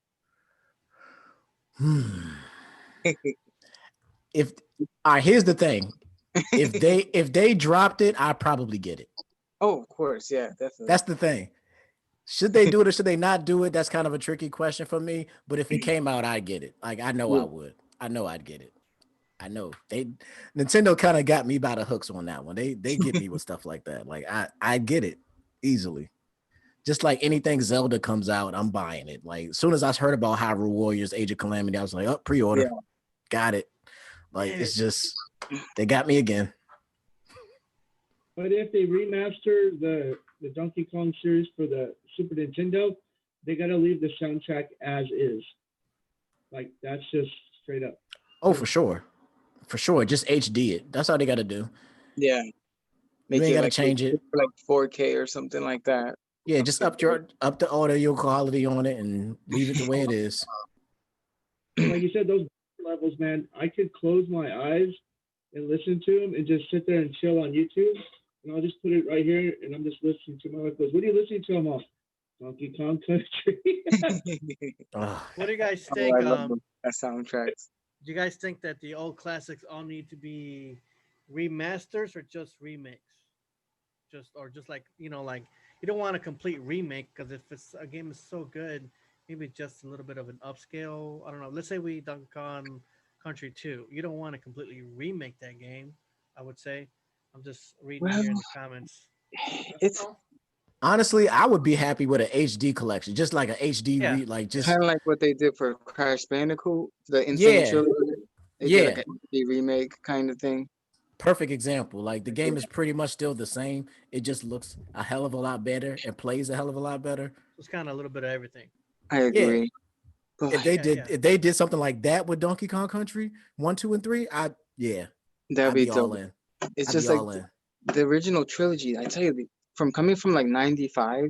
Here's the thing. If they dropped it, I probably get it. Oh, of course, yeah, definitely. That's the thing. Should they do it or should they not do it? That's kind of a tricky question for me. But if it came out, I'd get it. Like I know I would. I know I'd get it. I know Nintendo kind of got me by the hooks on that one. They get me with stuff like that. Like I get it easily. Just like anything Zelda comes out, I'm buying it. Like as soon as I heard about Hyrule Warriors, Age of Calamity, I was like, oh, pre-order. Yeah. Got it. Like it's just they got me again. But if they remaster the Donkey Kong series for the Super Nintendo, they gotta leave the soundtrack as is. Like that's just straight up. Oh, for sure. For sure. Just HD it. That's all they gotta do. Yeah. You ain't gotta change it. Like 4K or something like that. Yeah, just up the audio quality on it and leave it the way it is. Like you said, those levels, man, I could close my eyes and listen to them and just sit there and chill on YouTube. And I'll just put it right here and I'm just listening to my wife goes, what are you listening to? I'm off. Donkey Kong Country. What do you guys think? That soundtracks. Do you guys think that the old classics all need to be remasters or just remakes? Just like, like you don't want a complete remake because if a game is so good, maybe just a little bit of an upscale. I don't know. Let's say we Donkey Kong Country 2. You don't want to completely remake that game, I would say. I'm just reading here in the comments. Honestly, I would be happy with an HD collection, just like an HD, just kind of like what they did for Crash Bandicoot, the Insane Trilogy. They did like an HD remake kind of thing. Perfect example. Like the game is pretty much still the same. It just looks a hell of a lot better and plays a hell of a lot better. It's kind of a little bit of everything. I agree. Yeah. If they did something like that with Donkey Kong Country 1, 2, and 3, that'd be all in. It's just like the original trilogy. I tell you, from coming from like 95,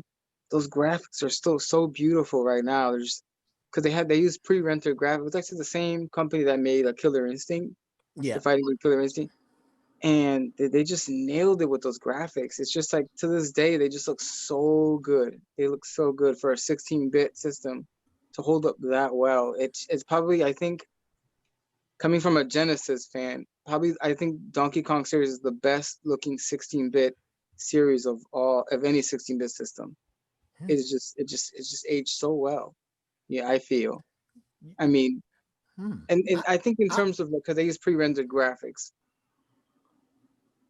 those graphics are still so beautiful right now. They're just because they use pre-rendered graphics. It's actually the same company that made a Killer Instinct. Yeah, the fighting with Killer Instinct. And they just nailed it with those graphics. It's just like to this day, they just look so good. They look so good for a 16-bit system to hold up that well. It's probably, I think, coming from a Genesis fan, I think Donkey Kong series is the best looking 16-bit series of any 16-bit system. It just aged so well. Yeah, I feel. I mean, And I think in terms of because they use pre-rendered graphics.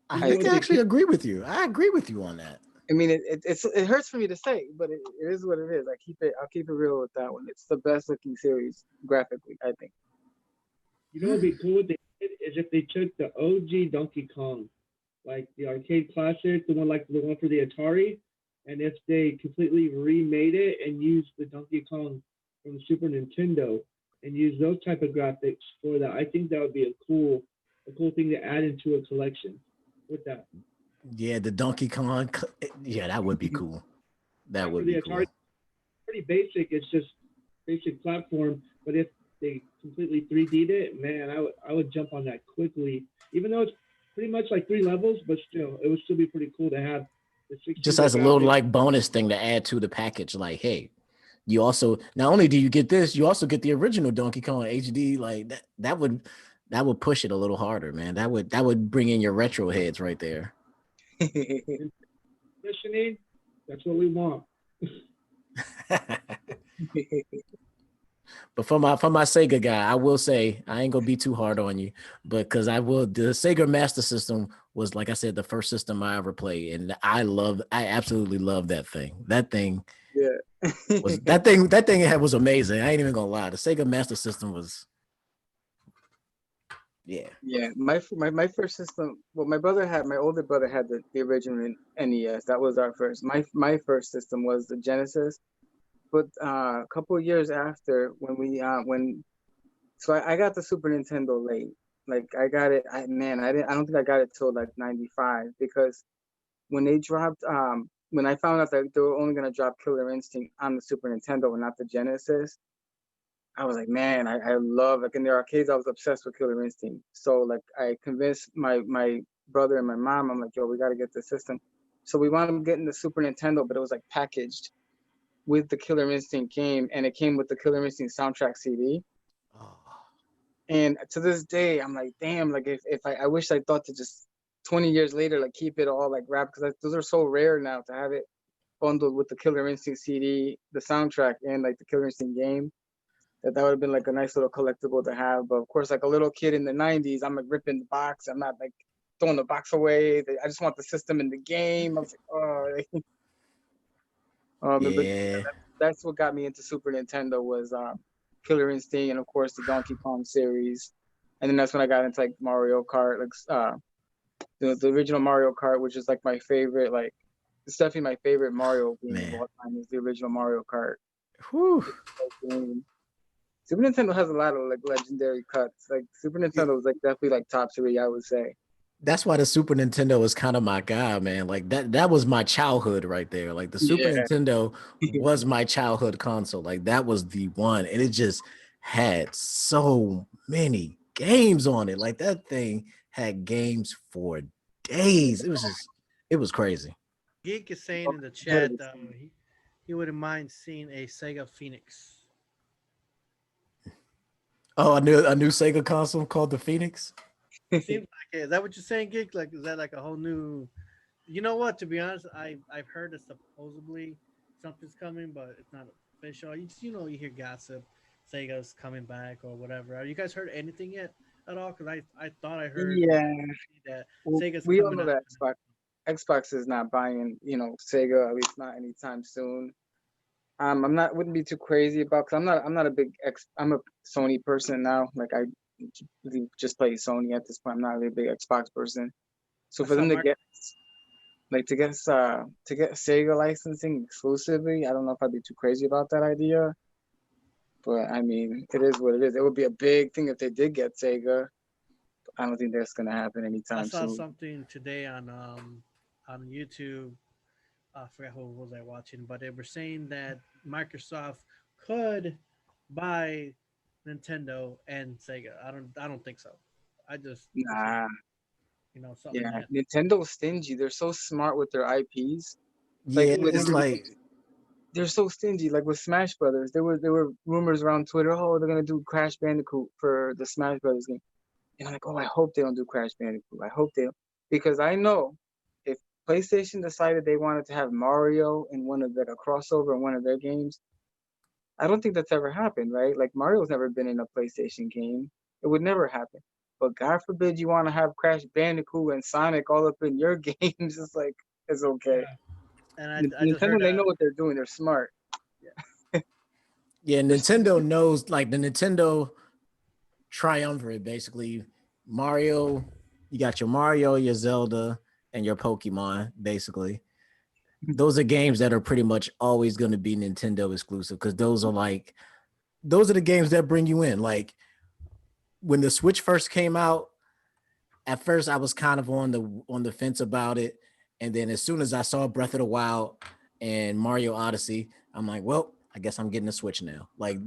I think I actually agree with you. I agree with you on that. I mean, it hurts for me to say, but it is what it is. I'll keep it real with that one. It's the best looking series graphically, I think. You know what'd be cool is if they took the OG Donkey Kong, like the arcade classic, the one for the Atari, and if they completely remade it and used the Donkey Kong from the Super Nintendo and use those type of graphics for that, I think that would be a cool thing to add into a collection with that. Yeah, the Donkey Kong. Yeah, that would be cool. That would be cool. Pretty basic. It's just basic platform. But if they completely 3D'd it, man, I would jump on that quickly. Even though it's pretty much like 3 levels, but still, it would still be pretty cool to have the 16. Just as a little like bonus thing to add to the package. Like, hey, you also not only do you get this, you also get the original Donkey Kong HD. Like that would push it a little harder, man. That would bring in your retro heads right there. Listening, that's what we want. But for my Sega guy, I will say I ain't gonna be too hard on you, but because the Sega Master System was, like I said, the first system I ever played, and I absolutely love that thing. That thing, yeah, that thing was amazing. I ain't even gonna lie. The Sega Master System was. Yeah. My first system. Well, my older brother had the original NES. That was our first. My first system was the Genesis. But a couple of years after, I got the Super Nintendo late. Like I got it. I don't think I got it till like '95 because when they dropped, when I found out that they were only gonna drop Killer Instinct on the Super Nintendo and not the Genesis. I was like, man, I love, like in the arcades, I was obsessed with Killer Instinct. So like I convinced my brother and my mom, I'm like, yo, we got to get the system. So we wound up getting the Super Nintendo, but it was like packaged with the Killer Instinct game, and it came with the Killer Instinct soundtrack CD. Oh. And to this day, I'm like, damn, like if I wish I thought to just 20 years later, like keep it all like wrapped, because those are so rare now to have it bundled with the Killer Instinct CD, the soundtrack, and like the Killer Instinct game. That would have been like a nice little collectible to have. But of course, like a little kid in the 90s, I'm like ripping the box. I'm not like throwing the box away. I just want the system in the game. I was like, oh. Yeah. That's what got me into Super Nintendo was Killer Instinct, and of course the Donkey Kong series. And then that's when I got into like Mario Kart, like the original Mario Kart, which is like my favorite. Like it's definitely my favorite Mario game of all time is the original Mario Kart. Whew. Super Nintendo has a lot of like legendary cuts. Like Super Nintendo is like definitely like top 3, I would say. That's why the Super Nintendo is kind of my guy, man. Like that was my childhood right there. Like the Super Nintendo was my childhood console. Like that was the one, and it just had so many games on it. Like that thing had games for days. It was crazy. Geek is saying in the chat he wouldn't mind seeing a Sega Phoenix. Oh, a new Sega console called the Phoenix? Seems like it. Is that what you're saying, Geek? Like, is that like a whole new? You know what? To be honest, I've heard that supposedly something's coming, but it's not official. You hear gossip, Sega's coming back or whatever. Have you guys heard anything yet at all? Because I thought I heard that Sega's we coming all know out. that Xbox is not buying, Sega, at least not anytime soon. Wouldn't be too crazy about, because I'm a Sony person now. Like I just play Sony at this point. I'm not really a big Xbox person. So for them to get Sega licensing exclusively, I don't know if I'd be too crazy about that idea. But I mean, it is what it is. It would be a big thing if they did get Sega. I don't think that's gonna happen anytime soon. I saw something today on YouTube. I forgot who was I watching, but they were saying that Microsoft could buy Nintendo and Sega. I don't think so. I just something. Yeah, Nintendo's stingy. They're so smart with their IPs. Yeah, it's like they're so stingy. Like with Smash Brothers, there were rumors around Twitter. Oh, they're gonna do Crash Bandicoot for the Smash Brothers game, and I'm like, oh, I hope they don't do Crash Bandicoot. I hope they don't, because I know if PlayStation decided they wanted to have Mario in one of a crossover in one of their games, I don't think that's ever happened, right? Like Mario's never been in a PlayStation game. It would never happen. But God forbid you want to have Crash Bandicoot and Sonic all up in your games. It's like, it's okay. Yeah. And I just Nintendo, heard they know what they're doing. They're smart. Yeah, Nintendo knows, like the Nintendo triumvirate, basically. Mario, you got your Mario, your Zelda, and your Pokemon, basically. Those are games that are pretty much always going to be Nintendo exclusive because those are the games that bring you in. Like when the Switch first came out, at first I was kind of on the fence about it. And then as soon as I saw Breath of the Wild and Mario Odyssey, I'm like, well, I guess I'm getting a Switch now. Like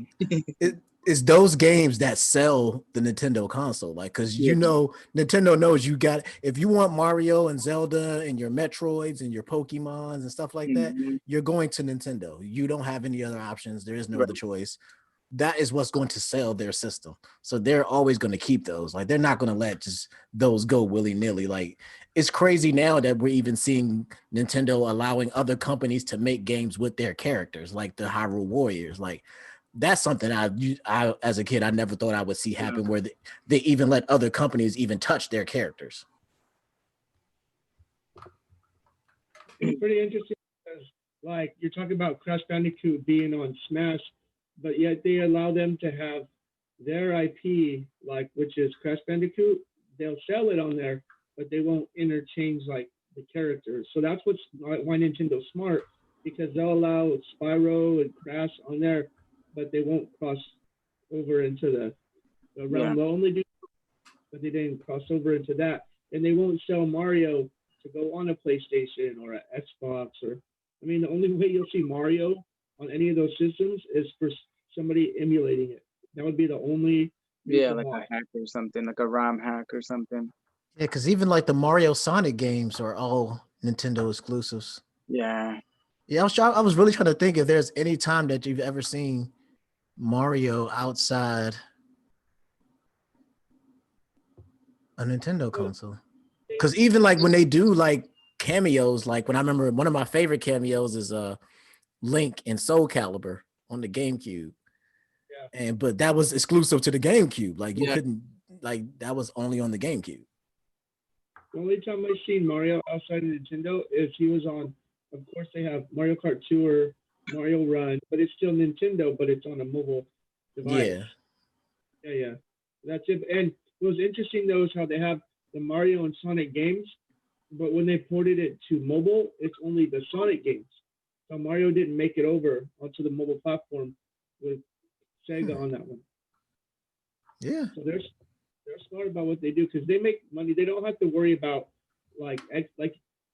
it's those games that sell the Nintendo console. Like, cause you know, Nintendo knows you got, if you want Mario and Zelda and your Metroids and your Pokemons and stuff like that, you're going to Nintendo. You don't have any other options. There is no other choice. That is what's going to sell their system. So they're always going to keep those. Like they're not going to let just those go willy-nilly. Like it's crazy now that we're even seeing Nintendo allowing other companies to make games with their characters, like the Hyrule Warriors. Like that's something I as a kid, I never thought I would see happen where they even let other companies even touch their characters. It's pretty interesting because like you're talking about Crash Bandicoot being on Smash, but yet they allow them to have their IP, like which is Crash Bandicoot. They'll sell it on there, but they won't interchange like the characters. So that's why Nintendo's smart, because they'll allow Spyro and Crash on there, but they won't cross over into the realm. They'll only do, but they didn't cross over into that, and they won't sell Mario to go on a PlayStation or an Xbox or. I mean, the only way you'll see Mario on any of those systems is for somebody emulating it. That would be the only. Like a hack or something, like a ROM hack or something. Yeah, because even like the Mario Sonic games are all Nintendo exclusives. Yeah. Yeah, I was really trying to think if there's any time that you've ever seen Mario outside a Nintendo console. Because even like when they do like cameos, like when I remember one of my favorite cameos is Link in Soul Calibur on the GameCube. Yeah. But that was exclusive to the GameCube. Like you couldn't, like that was only on the GameCube. The only time I've seen Mario outside of Nintendo is he was on, of course they have Mario Kart Tour, Mario Run, but it's still Nintendo, but it's on a mobile device. Yeah. That's it. And what was interesting though is how they have the Mario and Sonic games, but when they ported it to mobile, it's only the Sonic games. So Mario didn't make it over onto the mobile platform with Sega on that one. Yeah. So they're smart about what they do because they make money. They don't have to worry about like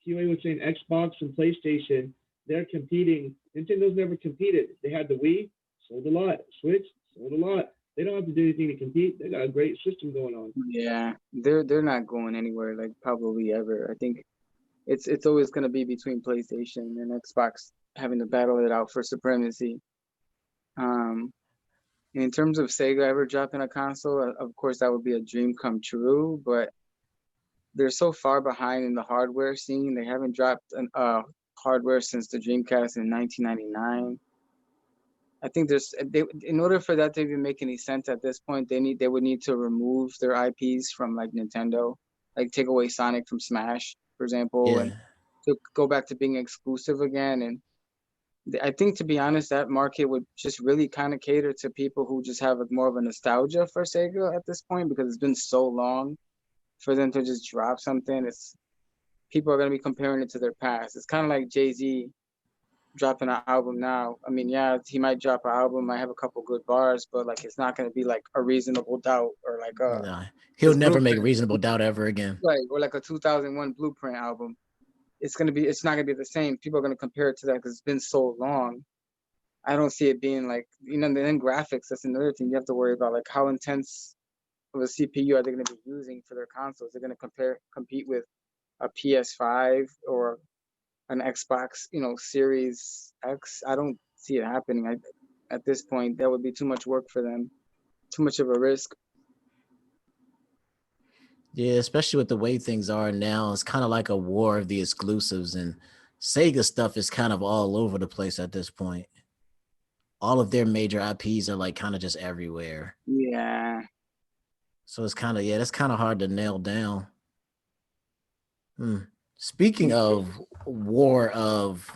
QA was saying, Xbox and PlayStation. They're competing. Nintendo's never competed. They had the Wii, sold a lot. Switch, sold a lot. They don't have to do anything to compete. They got a great system going on. Yeah, they're not going anywhere, like probably ever. I think it's always going to be between PlayStation and Xbox having to battle it out for supremacy. In terms of Sega ever dropping a console, of course that would be a dream come true, but they're so far behind in the hardware scene. They haven't dropped hardware since the Dreamcast in 1999. I think in order for that to even make any sense at this point, they would need to remove their IPs from like Nintendo, like take away Sonic from Smash, for example, and to go back to being exclusive again. And I think, to be honest, that market would just really kind of cater to people who just have more of a nostalgia for Sega at this point, because it's been so long for them to just drop something. People are going to be comparing it to their past. It's kind of like Jay-Z dropping an album now. I mean, yeah, he might drop an album, might have a couple good bars, but like it's not going to be like a Reasonable Doubt or like he'll never make Reasonable Doubt ever again. Right, or like a 2001 Blueprint album. It's not gonna be the same. People are gonna compare it to that because it's been so long. I don't see it being like, then graphics. That's another thing you have to worry about. Like how intense of a CPU are they gonna be using for their consoles? They're gonna compete with a PS5 or an Xbox, Series X. I don't see it happening. At this point, that would be too much work for them, too much of a risk. Yeah, especially with the way things are now, it's kind of like a war of the exclusives, and Sega stuff is kind of all over the place at this point. all of their major IPs are like kind of just everywhere. Yeah. So it's kind of, yeah, that's kind of hard to nail down. Speaking of war of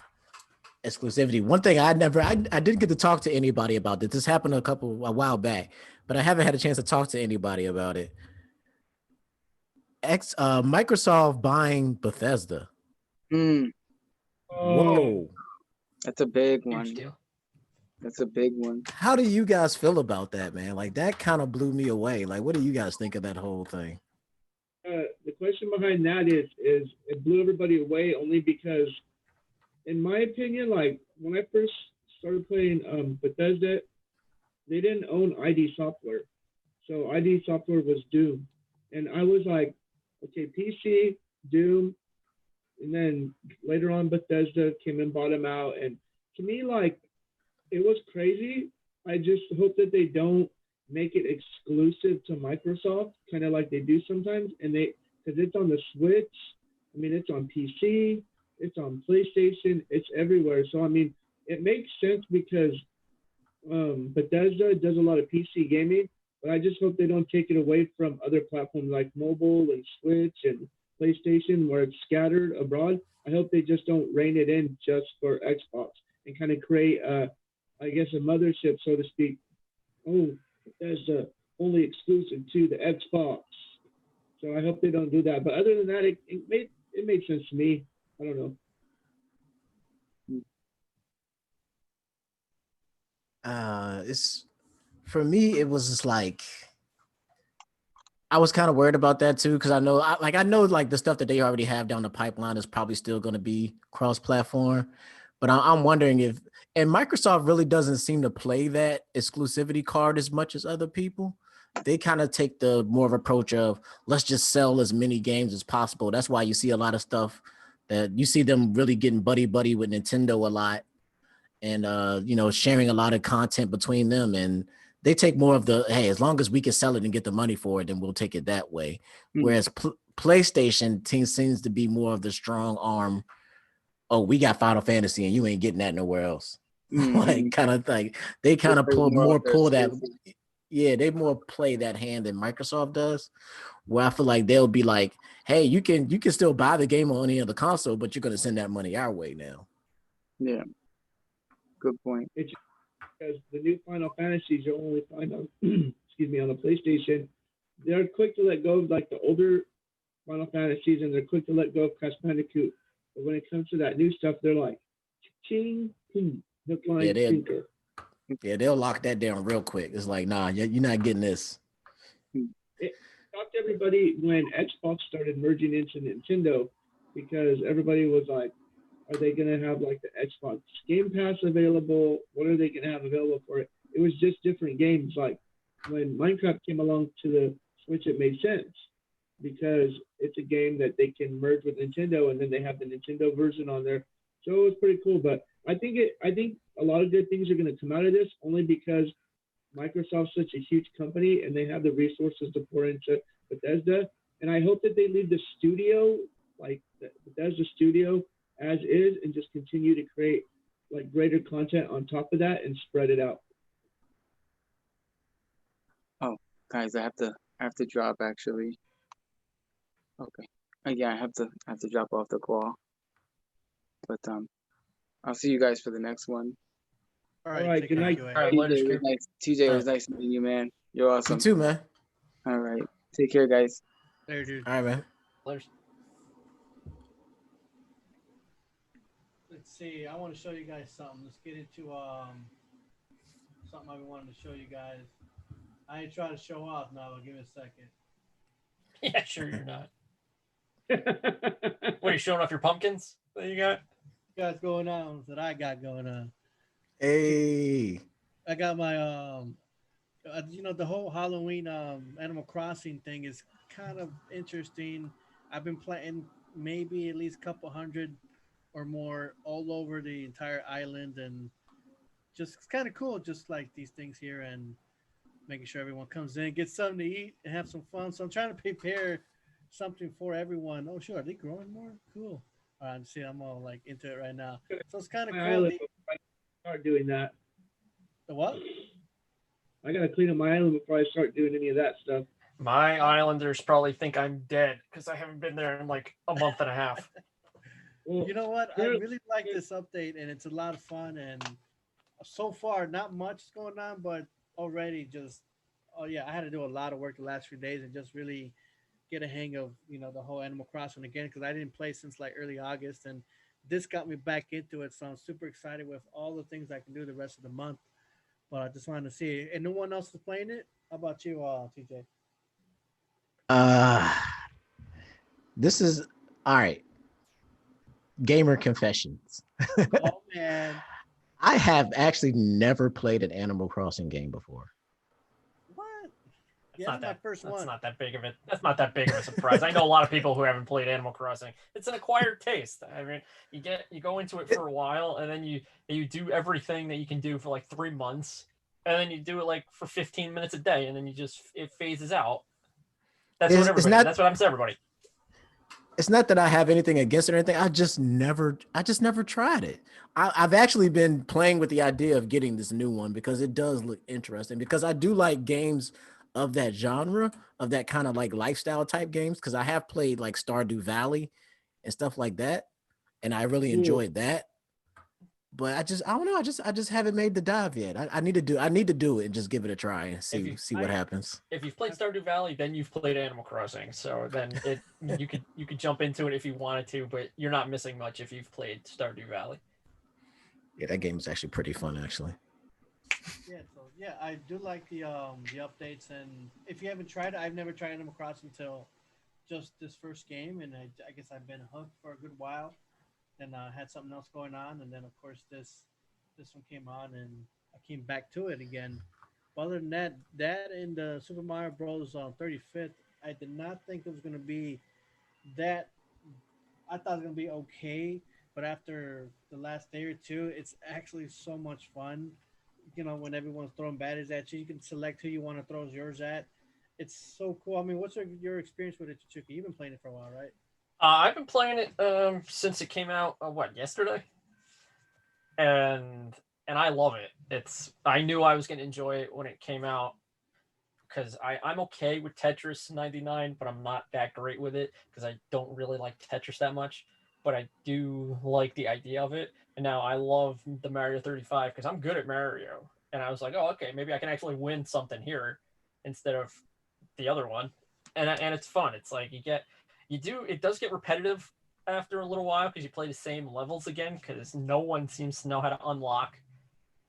exclusivity, one thing I didn't get to talk to anybody about this. This happened a while back, but I haven't had a chance to talk to anybody about it. Microsoft buying Bethesda. Whoa. That's a big one. That's a big one. How do you guys feel about that, man? Like that kind of blew me away. Like, what do you guys think of that whole thing? The question behind that is it blew everybody away only because, in my opinion, like when I first started playing Bethesda, they didn't own ID Software. So ID Software was Doom. And I was like, okay, PC, Doom, and then later on Bethesda came and bought them out. And to me, like, it was crazy. I just hope that they don't make it exclusive to Microsoft, kind of like they do sometimes. And because it's on the Switch, I mean, it's on PC, it's on PlayStation, it's everywhere. So, I mean, it makes sense because Bethesda does a lot of PC gaming, but I just hope they don't take it away from other platforms like mobile and Switch and PlayStation where it's scattered abroad. I hope they just don't rein it in just for Xbox and kind of create, I guess, a mothership, so to speak. Oh, Bethesda only exclusive to the Xbox. So I hope they don't do that. But other than that, it made sense to me. I don't know. It's for me, it was just like I was kind of worried about that too, because I know like the stuff that they already have down the pipeline is probably still going to be cross-platform. But I'm wondering if, and Microsoft really doesn't seem to play that exclusivity card as much as other people. They kind of take the more of approach of let's just sell as many games as possible. That's why you see a lot of stuff that you see them really getting buddy with Nintendo a lot, and sharing a lot of content between them. And they take more of the, hey, as long as we can sell it and get the money for it, then we'll take it that way. Whereas PlayStation seems to be more of the strong arm. Oh, we got Final Fantasy and you ain't getting that nowhere else. Like kind of like they kind of pull that. Yeah, they more play that hand than Microsoft does. Where I feel like they'll be like, hey, you can still buy the game on any other console, but you're gonna send that money our way now. Yeah. Good point. It's because the new Final Fantasies you only find on excuse me, on the PlayStation. They're quick to let go of like the older Final Fantasies, and they're quick to let go of Crash Bandicoot. But when it comes to that new stuff, they're like, ching, ping, hook, line, sinker. Yeah, they'll lock that down real quick. It's like, nah, you're not getting this. It shocked everybody when Xbox started merging into Nintendo, because everybody was like, are they going to have like the Xbox Game Pass available? What are they going to have available for it? It was just different games. Like when Minecraft came along to the Switch, it made sense because it's a game that they can merge with Nintendo, and then they have the Nintendo version on there. So it was pretty cool. But I think a lot of good things are going to come out of this, only because Microsoft's such a huge company and they have the resources to pour into Bethesda. And I hope that they leave the studio, like the Bethesda studio, as is, and just continue to create like greater content on top of that and spread it out. Oh, guys, I have to drop actually. Okay. Yeah, I have to drop off the call. But I'll see you guys for the next one. All right, good night. All right, later. TJ, it was nice meeting you, man. You're awesome. You too, man. All right. Take care, guys. Later, dude. All right, man. Later. Let's see. I want to show you guys something. Let's get into something I've been wanting to show you guys. I ain't trying to show off now, but give me a second. Yeah, sure you're not. What, are you showing off your pumpkins that you got? Guys going on that I got going on. Hey, I got my the whole Halloween Animal Crossing thing is kind of interesting. I've been playing maybe at least a couple hundred or more all over the entire island, and just it's kind of cool, just like these things here, and making sure everyone comes in, gets something to eat, and have some fun. So I'm trying to prepare something for everyone. Oh, sure. Are they growing more? Cool. All right, see, I'm all like into it right now. So it's kind of cool. Start doing that. The what? I gotta clean up my island before I start doing any of that stuff. My Islanders probably think I'm dead because I haven't been there in like a month and a half. Well, you know what? I really like this update, and it's a lot of fun. And so far, not much is going on, but already just, oh yeah, I had to do a lot of work the last few days and just really get a hang of the whole Animal Crossing again, because I didn't play since like early August, and this got me back into it. So I'm super excited with all the things I can do the rest of the month. But I just wanted to see, and no one else is playing it. How about you, TJ? This is all right. Gamer confessions. Oh man, I have actually never played an Animal Crossing game before. What? That's Yeah, my first that's one. not that big of it. That's not that big of a surprise. I know a lot of people who haven't played Animal Crossing. It's an acquired taste. I mean, you go into it for a while, and then you do everything that you can do for like 3 months, and then you do it like for 15 minutes a day, and then it phases out. That's what everybody. That's what happens to everybody. It's not that I have anything against it or anything. I just never tried it. I've actually been playing with the idea of getting this new one because it does look interesting, because I do like games of that genre, of that kind of like lifestyle type games, because I have played like Stardew Valley and stuff like that, and I really enjoyed that. But I don't know. I just haven't made the dive yet. I need to do it and just give it a try and see what happens. If you've played Stardew Valley, then you've played Animal Crossing. So then you could jump into it if you wanted to, but you're not missing much if you've played Stardew Valley. Yeah, that game is actually pretty fun, actually. Yeah, so yeah, I do like the updates, and if you haven't tried it, I've never tried Animal Crossing until just this first game, and I guess I've been hooked for a good while. Then I had something else going on, and then of course this one came on, and I came back to it again. But other than that and the Super Mario Bros. 35th, I did not think it was going to be that. I thought it was going to be okay, but after the last day or two, it's actually so much fun. When everyone's throwing batteries at you, you can select who you want to throw yours at. It's so cool. I mean, what's your experience with it, CHICHUKI? You've been playing it for a while, right? I've been playing it since it came out. Yesterday, and I love it. I knew I was going to enjoy it when it came out, because I'm okay with Tetris 99, but I'm not that great with it because I don't really like Tetris that much. But I do like the idea of it, and now I love the Mario 35 because I'm good at Mario, and I was like, oh, okay, maybe I can actually win something here instead of the other one, and it's fun. It's like it does get repetitive after a little while because you play the same levels again, because no one seems to know how to unlock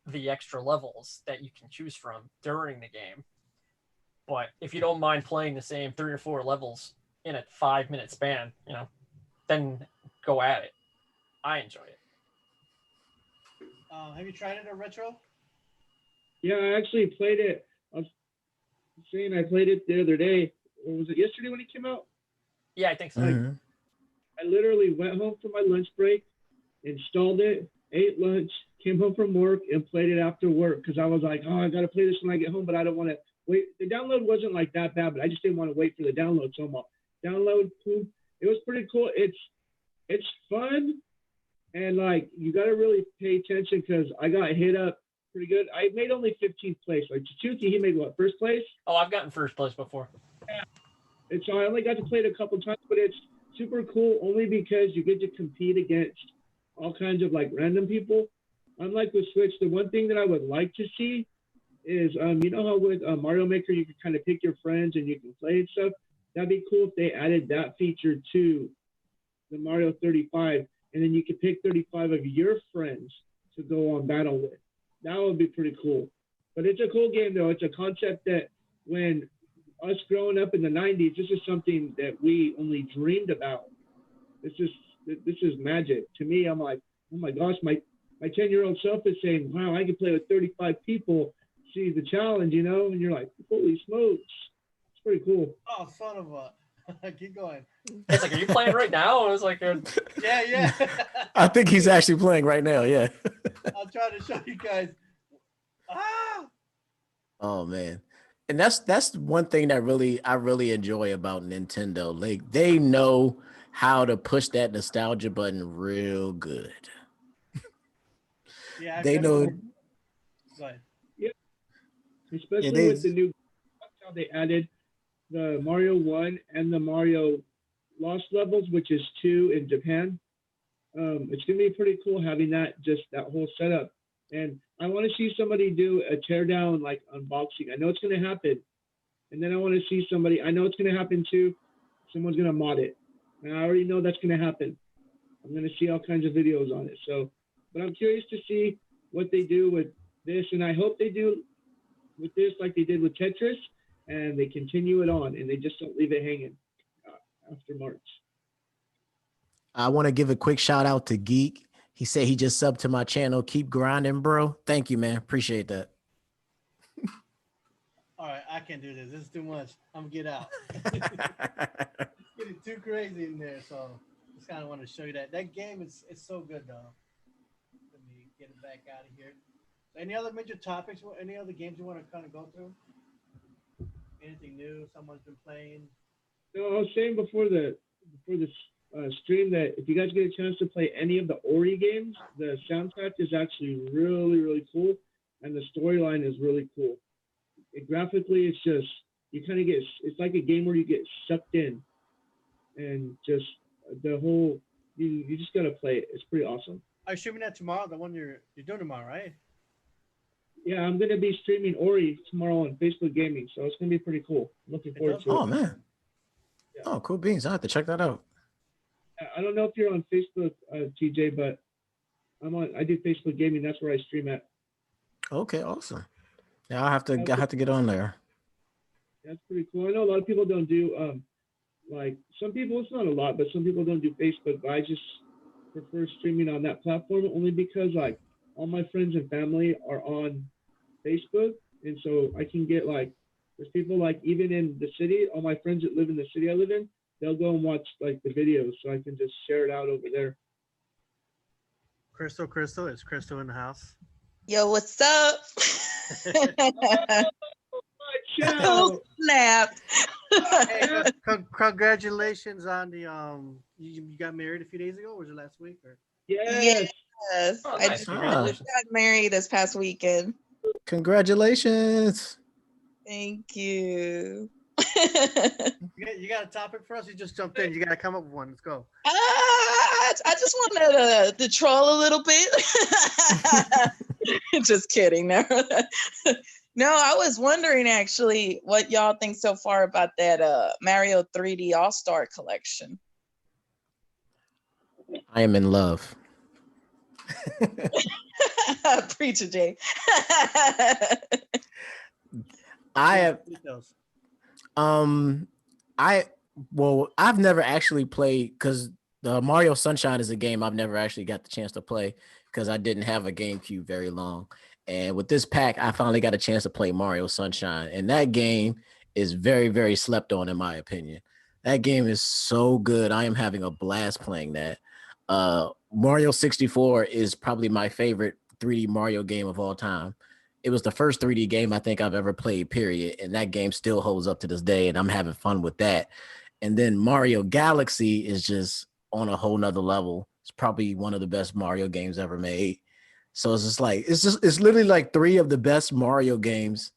the extra levels that you can choose from during the game. But if you don't mind playing the same 3 or 4 levels in a 5-minute span, then go at it. I enjoy it. Have you tried it at Retro? Yeah, I actually played it. I was saying I played it the other day. Or was it yesterday when it came out? Yeah, I think so. I literally went home for my lunch break, installed it, ate lunch, came home from work, and played it after work because I was like, oh, I got to play this when I get home, but I don't want to wait. The download wasn't like that bad, but I just didn't want to wait for the download. So I'm like, download, boom. It was pretty cool. It's fun, and like you got to really pay attention because I got hit up pretty good. I made only 15th place. Like CHICHUKI, he made what, first place? Oh, I've gotten first place before. Yeah. And so I only got to play it a couple times, but it's super cool only because you get to compete against all kinds of like random people. Unlike with Switch, the one thing that I would like to see is, you know how with Mario Maker you can kind of pick your friends and you can play and stuff. That'd be cool if they added that feature to the Mario 35, and then you could pick 35 of your friends to go on battle with. That would be pretty cool. But it's a cool game though. It's a concept that when us growing up in the 90s, this is something that we only dreamed about. This is magic. To me, I'm like, oh my gosh, my 10-year-old self is saying, wow, I can play with 35 people, see the challenge, and you're like, holy smokes. It's pretty cool. Oh, son of a... Keep going. It's like, are you playing right now? I was like, yeah. I think he's actually playing right now, yeah. I'll try to show you guys. Oh, man. And that's one thing that I really enjoy about Nintendo. Like they know how to push that nostalgia button real good. Yeah, they know. Go ahead. especially with the new. How they added the Mario 1 and the Mario Lost Levels, which is 2 in Japan. It's gonna be pretty cool having that whole setup. And I want to see somebody do a teardown like unboxing. I know it's gonna happen, and then I want to see somebody. I know it's gonna happen too. Someone's gonna mod it, and I already know that's gonna happen. I'm gonna see all kinds of videos on it. So, but I'm curious to see what they do with this, and I hope they do with this like they did with Tetris, and they continue it on, and they just don't leave it hanging after March. I want to give a quick shout out to Geek. He said he just subbed to my channel. Keep grinding, bro. Thank you, man. Appreciate that. All right, I can't do this. This is too much. I'm gonna get out. It's getting too crazy in there, so just kind of want to show you that. That game is so good, though. Let me get it back out of here. Any other major topics? Any other games you want to kind of go through? Anything new someone's been playing? No, I was saying before this stream that if you guys get a chance to play any of the Ori games, the soundtrack is actually really, really cool, and the storyline is really cool. Graphically, it's just you kind of it's like a game where you get sucked in, and just the whole you just gotta play it. It's pretty awesome. Are you streaming that tomorrow? The one you're doing tomorrow, right? Yeah, I'm gonna be streaming Ori tomorrow on Facebook Gaming, so it's gonna be pretty cool. Looking forward to it. Oh man. Yeah. Oh, cool beans. I have to check that out. I don't know if you're on Facebook, TJ, but I do Facebook Gaming. That's where I stream at. Okay, awesome. Yeah, I have to get on there. That's pretty cool. I know a lot of people don't do like some people. It's not a lot, but some people don't do Facebook. But I just prefer streaming on that platform only because like all my friends and family are on Facebook, and so I can get like there's people like even in the city. All my friends that live in the city I live in, they'll go and watch like the videos, so I can just share it out over there. Crystal, is Crystal in the house? Yo, what's up? Oh, snap. Hey, congratulations on the you got married a few days ago, or was it last week? Or? Yes. Oh, I nice. just got married this past weekend. Congratulations. Thank you. You got a topic for us? You just jumped in. You got to come up with one. Let's go. I just wanted to troll a little bit. Just kidding. No, I was wondering actually what y'all think so far about that Mario 3D All-Star Collection. I am in love. Preacher Jay. I have I've never actually played because the Mario Sunshine is a game I've never actually got the chance to play because I didn't have a GameCube very long. And with this pack, I finally got a chance to play Mario Sunshine. And that game is very, very slept on, in my opinion. That game is so good. I am having a blast playing that. Mario 64 is probably my favorite 3D Mario game of all time. It was the first 3D game I think I've ever played, period. And that game still holds up to this day, and I'm having fun with that. And then Mario Galaxy is just on a whole nother level. It's probably one of the best Mario games ever made. So it's just like, it's literally like three of the best Mario games,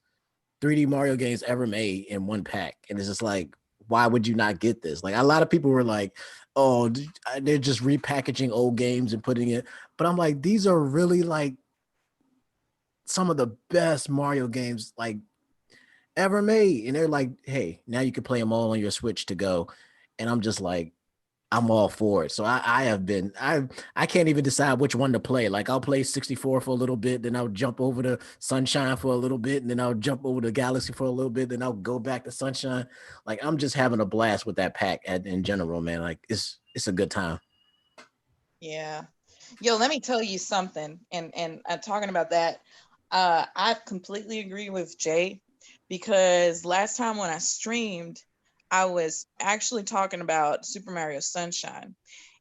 3D Mario games ever made in one pack. And it's just like, why would you not get this? Like a lot of people were like, oh, they're just repackaging old games and putting it. But I'm like, these are really like some of the best Mario games like ever made. And they're like, hey, now you can play them all on your Switch to go. And I'm just like, I'm all for it. So I can't even decide which one to play. Like I'll play 64 for a little bit, then I'll jump over to Sunshine for a little bit, and then I'll jump over to Galaxy for a little bit, then I'll go back to Sunshine. Like I'm just having a blast with that pack in general, man. Like it's a good time. Yeah. Yo, let me tell you something. And talking about that, I completely agree with Jay because last time when I streamed, I was actually talking about Super Mario Sunshine.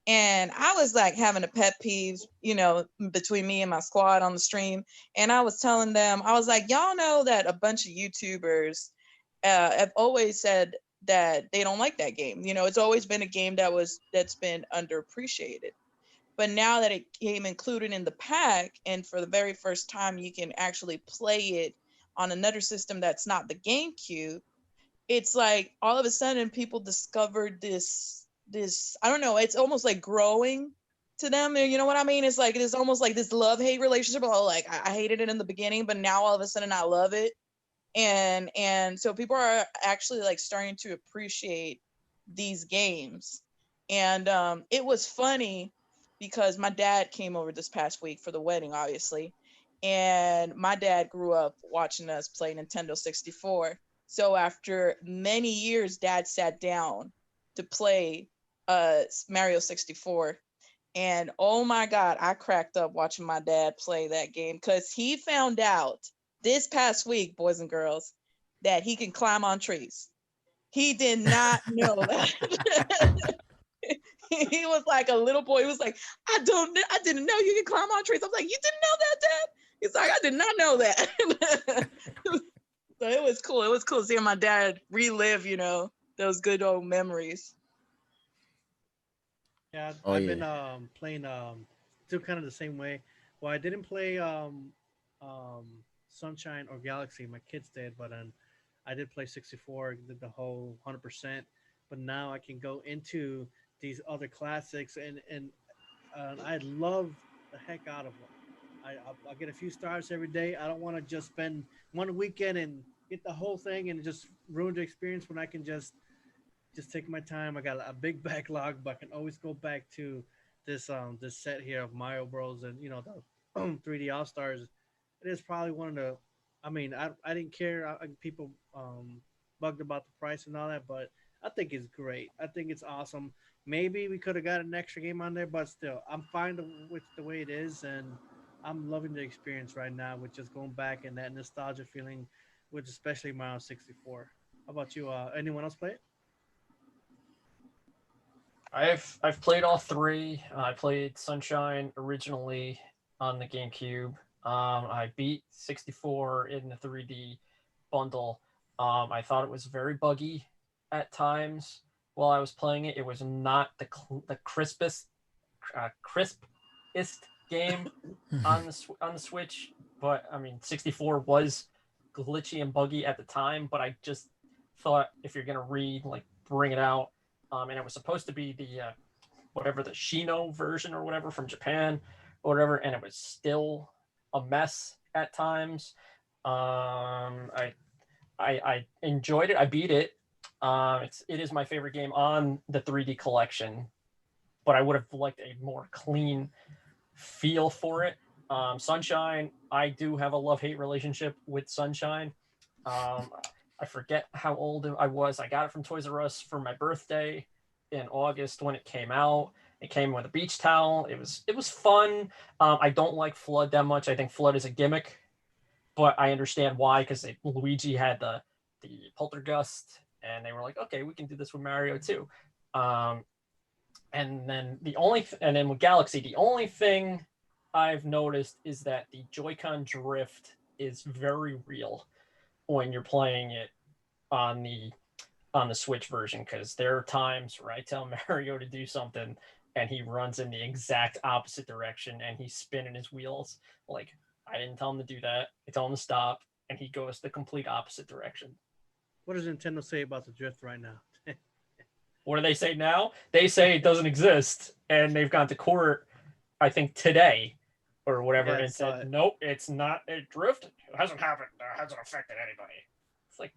And I was like having a pet peeve, you know, between me and my squad on the stream. And I was telling them, I was like, y'all know that a bunch of YouTubers have always said that they don't like that game. You know, it's always been a game that's been underappreciated. But now that it came included in the pack, and for the very first time, you can actually play it on another system that's not the GameCube, it's like all of a sudden people discovered this, I don't know, it's almost like growing to them. You know what I mean? It's like, it's almost like this love-hate relationship. Oh, like I hated it in the beginning, but now all of a sudden I love it. And so people are actually like starting to appreciate these games. And it was funny because my dad came over this past week for the wedding, obviously. And my dad grew up watching us play Nintendo 64. So after many years, Dad sat down to play Mario 64. And oh my God, I cracked up watching my dad play that game because he found out this past week, boys and girls, that he can climb on trees. He did not know that. He was like a little boy. He was like, I didn't know you could climb on trees. I was like, you didn't know that, Dad? He's like, I did not know that. So it was cool. It was cool seeing my dad relive, you know, those good old memories. Yeah, I've been playing still kind of the same way. Well, I didn't play Sunshine or Galaxy. My kids did, but I did play 64, did the whole 100%. But now I can go into these other classics, and I love the heck out of them. I'll get a few stars every day. I don't want to just spend one weekend and get the whole thing and just ruin the experience when I can just take my time. I got a big backlog, but I can always go back to this set here of Mario Bros. And you know the 3D All Stars. It is probably one of the. I mean, I didn't care. People bugged about the price and all that, but I think it's great. I think it's awesome. Maybe we could have got an extra game on there, but still, I'm fine with the way it is, and I'm loving the experience right now with just going back and that nostalgia feeling, with especially Mario 64. How about you? Anyone else play it? I've played all three. I played Sunshine originally on the GameCube. I beat 64 in the 3D bundle. I thought it was very buggy at times while I was playing it. It was not the crispest game on the Switch, but I mean 64 was glitchy and buggy at the time. But I just thought if you're gonna bring it out, and it was supposed to be the whatever the Shino version or whatever from Japan or whatever, and it was still a mess at times. I enjoyed it. I beat it. It is my favorite game on the 3D collection, but I would have liked a more clean feel for it. Sunshine, I do have a love-hate relationship with Sunshine. I forget how old I was. I got it from Toys R Us for my birthday in August when it came out. It came with a beach towel. It was fun. I don't like Flood that much. I think Flood is a gimmick, but I understand why, because Luigi had the poltergust, and they were like, okay, we can do this with Mario too. And then with Galaxy, the only thing I've noticed is that the Joy-Con drift is very real when you're playing it on the Switch version, because there are times where I tell Mario to do something and he runs in the exact opposite direction and he's spinning his wheels. Like, I didn't tell him to do that. I tell him to stop, and he goes the complete opposite direction. What does Nintendo say about the drift right now? What do they say now? They say it doesn't exist, and they've gone to court, I think today or whatever, and said, nope, it's not a drift. It hasn't happened. It hasn't affected anybody. It's like,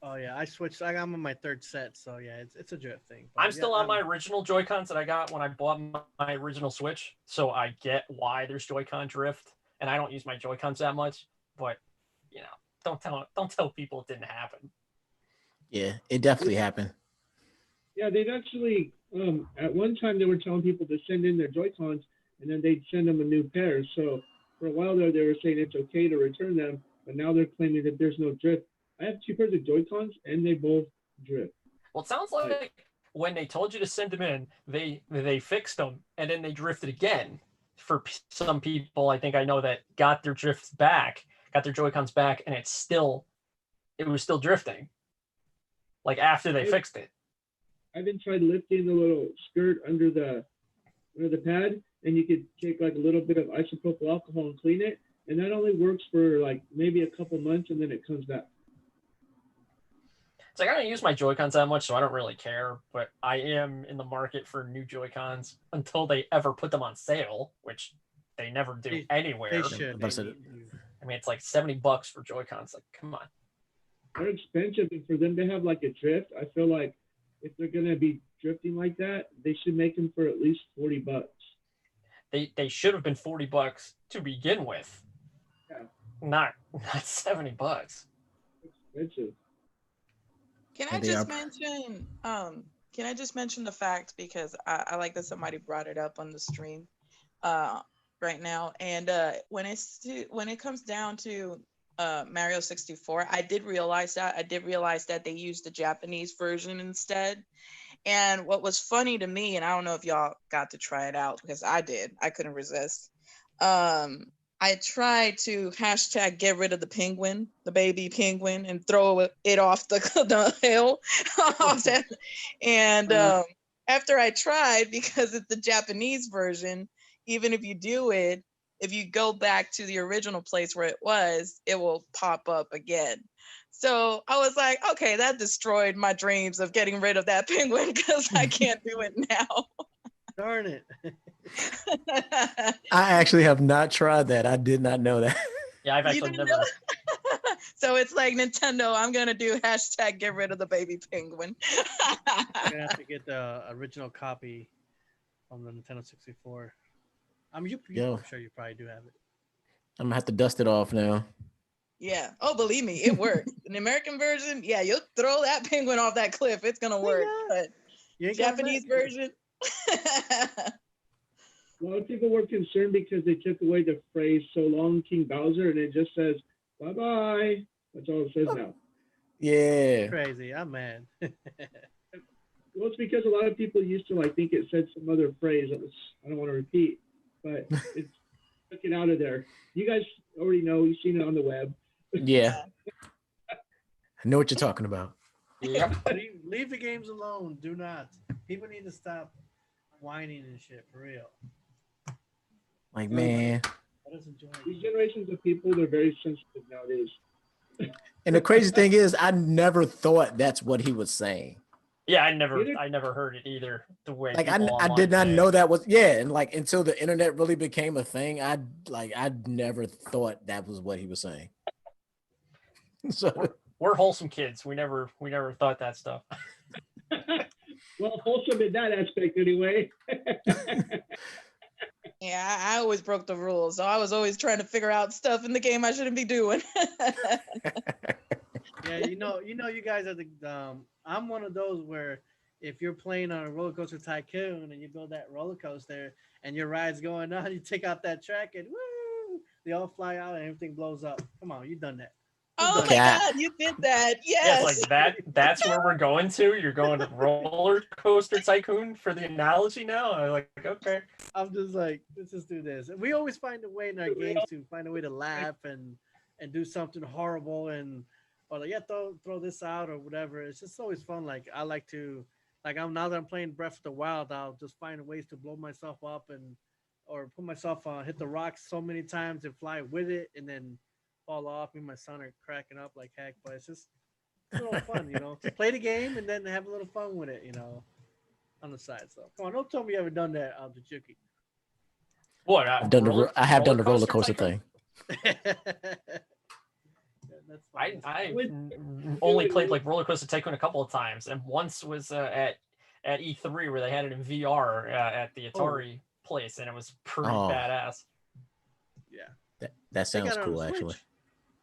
oh yeah, I switched. I'm on my third set, so yeah, it's a drift thing. I'm still on my original Joy-Cons that I got when I bought my original Switch, so I get why there's Joy-Con drift, and I don't use my Joy-Cons that much, but you know, don't tell people it didn't happen. Yeah, it definitely happened. Yeah, they'd actually at one time they were telling people to send in their Joy-Cons, and then they'd send them a new pair. So for a while there, they were saying it's okay to return them, but now they're claiming that there's no drift. I have 2 pairs of Joy-Cons, and they both drift. Well, it sounds like when they told you to send them in, they fixed them, and then they drifted again. For some people, I think I know that got their drifts back, got their Joy-Cons back, and it was still drifting. Like after they fixed it. I've been trying lifting the little skirt under the pad, and you could take like a little bit of isopropyl alcohol and clean it, and that only works for like maybe a couple months, and then it comes back. It's like I don't use my Joy-Cons that much, so I don't really care. But I am in the market for new Joy-Cons until they ever put them on sale, which they never do anywhere. They should. I mean, it's like $70 for Joy-Cons. Like, come on. They're expensive, and for them to have like a drift, I feel like if they're gonna be drifting like that, they should make them for at least $40. They should have been $40 to begin with. Yeah. Not $70. Expensive. Can I just mention the fact, because I like that somebody brought it up on the stream right now, and when it comes down to Mario 64, I did realize that they used the Japanese version instead. And what was funny to me, and I don't know if y'all got to try it out, because I did, I couldn't resist. I tried to hashtag get rid of the penguin, the baby penguin, and throw it off the hill. And after I tried, because it's the Japanese version, even if you do it, if you go back to the original place where it will pop up again. So I was like, okay, that destroyed my dreams of getting rid of that penguin, because I can't do it now. Darn it. I actually have not tried that. I did not know that. Yeah, I've actually never. So it's like, Nintendo, I'm going to do hashtag get rid of the baby penguin. I'm going to have to get the original copy from the Nintendo 64. I'm sure you probably do have it. I'm going to have to dust it off now. Yeah. Oh, believe me, it works. In the American version, yeah, you'll throw that penguin off that cliff. It's going to work. But Japanese version. A lot of people were concerned because they took away the phrase "so long, King Bowser," and it just says "bye bye." That's all it says now. Yeah. Crazy. I'm mad. Well, it's because a lot of people used to think it said some other phrase that I don't want to repeat, but it's took it out of there. You guys already know. You've seen it on the web. Yeah. I know what you're talking about. Yep. Leave the games alone. Do not. People need to stop whining and shit, for real. Like, man. These generations of people, they're very sensitive nowadays. And the crazy thing is, I never thought that's what he was saying. Yeah, I never heard it either. The way I did not know that was and until the internet really became a thing, I never thought that was what he was saying. So we're wholesome kids. We never thought that stuff. Well, wholesome in that aspect, anyway. Yeah, I always broke the rules, so I was always trying to figure out stuff in the game I shouldn't be doing. Yeah, you guys are the. I'm one of those where if you're playing on a roller coaster tycoon and you build that roller coaster and your ride's going on, you take out that track and woo, they all fly out and everything blows up. Come on, you've done that. Oh my God, you did that. Yes. Yeah, that's where we're going to. You're going to roller coaster tycoon for the analogy now. I'm like, okay. I'm just like, let's just do this. We always find a way in our games to find a way to laugh and do something horrible or throw this out or whatever. It's just always fun. Like I like to now that I'm playing Breath of the Wild, I'll just find ways to blow myself up or put myself on hit the rocks so many times and fly with it and then fall off. Me and my son are cracking up like heck, but it's just a little fun, Play the game and then have a little fun with it, on the side. So come on, don't tell me you haven't done that, CHICHUKI. What? I have done the roller coaster thing. I only played Roller Coaster Tycoon a couple of times, and once was at E3 where they had it in VR at the Atari place, and it was pretty badass. Yeah, that sounds cool actually.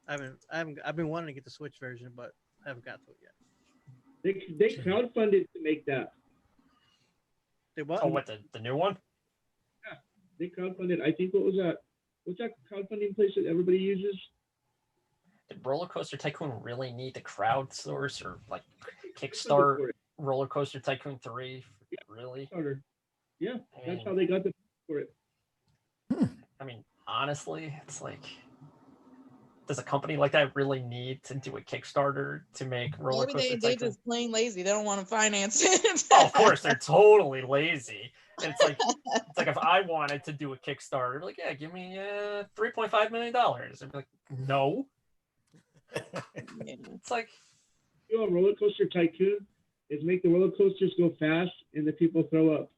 I've been wanting to get the Switch version, but I haven't got to it yet. They crowdfunded to make that. They what? Oh, what the new one? Yeah, they crowdfunded. I think what was that? What's that crowdfunding place that everybody uses? Did Roller Coaster Tycoon really need to crowdsource or kickstart Roller Coaster Tycoon 3? Really? Yeah, that's how they got the for it. I mean, honestly, it's does a company like that really need to do a Kickstarter to make Roller Maybe Coaster they Tycoon? just plain lazy. They don't want to finance it. Oh, of course, they're totally lazy. And it's like if I wanted to do a Kickstarter, I'd be like, yeah, give me $3.5 million. I'd be like, no. It's like, you know, Roller Coaster Tycoon is make the roller coasters go fast and the people throw up.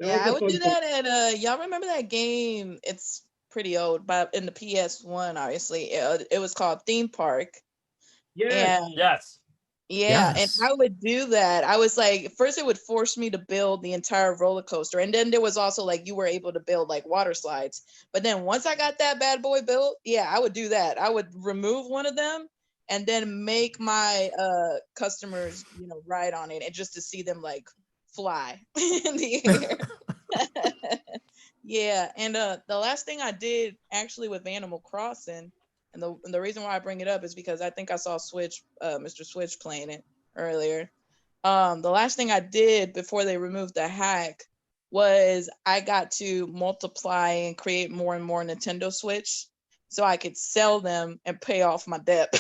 Yeah, I would do that at y'all remember that game? It's pretty old, but in the PS1, obviously, it was called Theme Park. Yes. Yes. Yeah, Yes. and I would do that. I was like, first it would force me to build the entire roller coaster, and then there was also like you were able to build like water slides. But then once I got that bad boy built, yeah, I would do that. I would remove one of them and then make my customers, you know, ride on it, and just to see them like fly in the air. Yeah, and the last thing I did actually with Animal Crossing, and the reason why I bring it up is because I think I saw Mr. Switch playing it earlier. The last thing I did before they removed the hack was I got to multiply and create more and more Nintendo Switch so I could sell them and pay off my debt.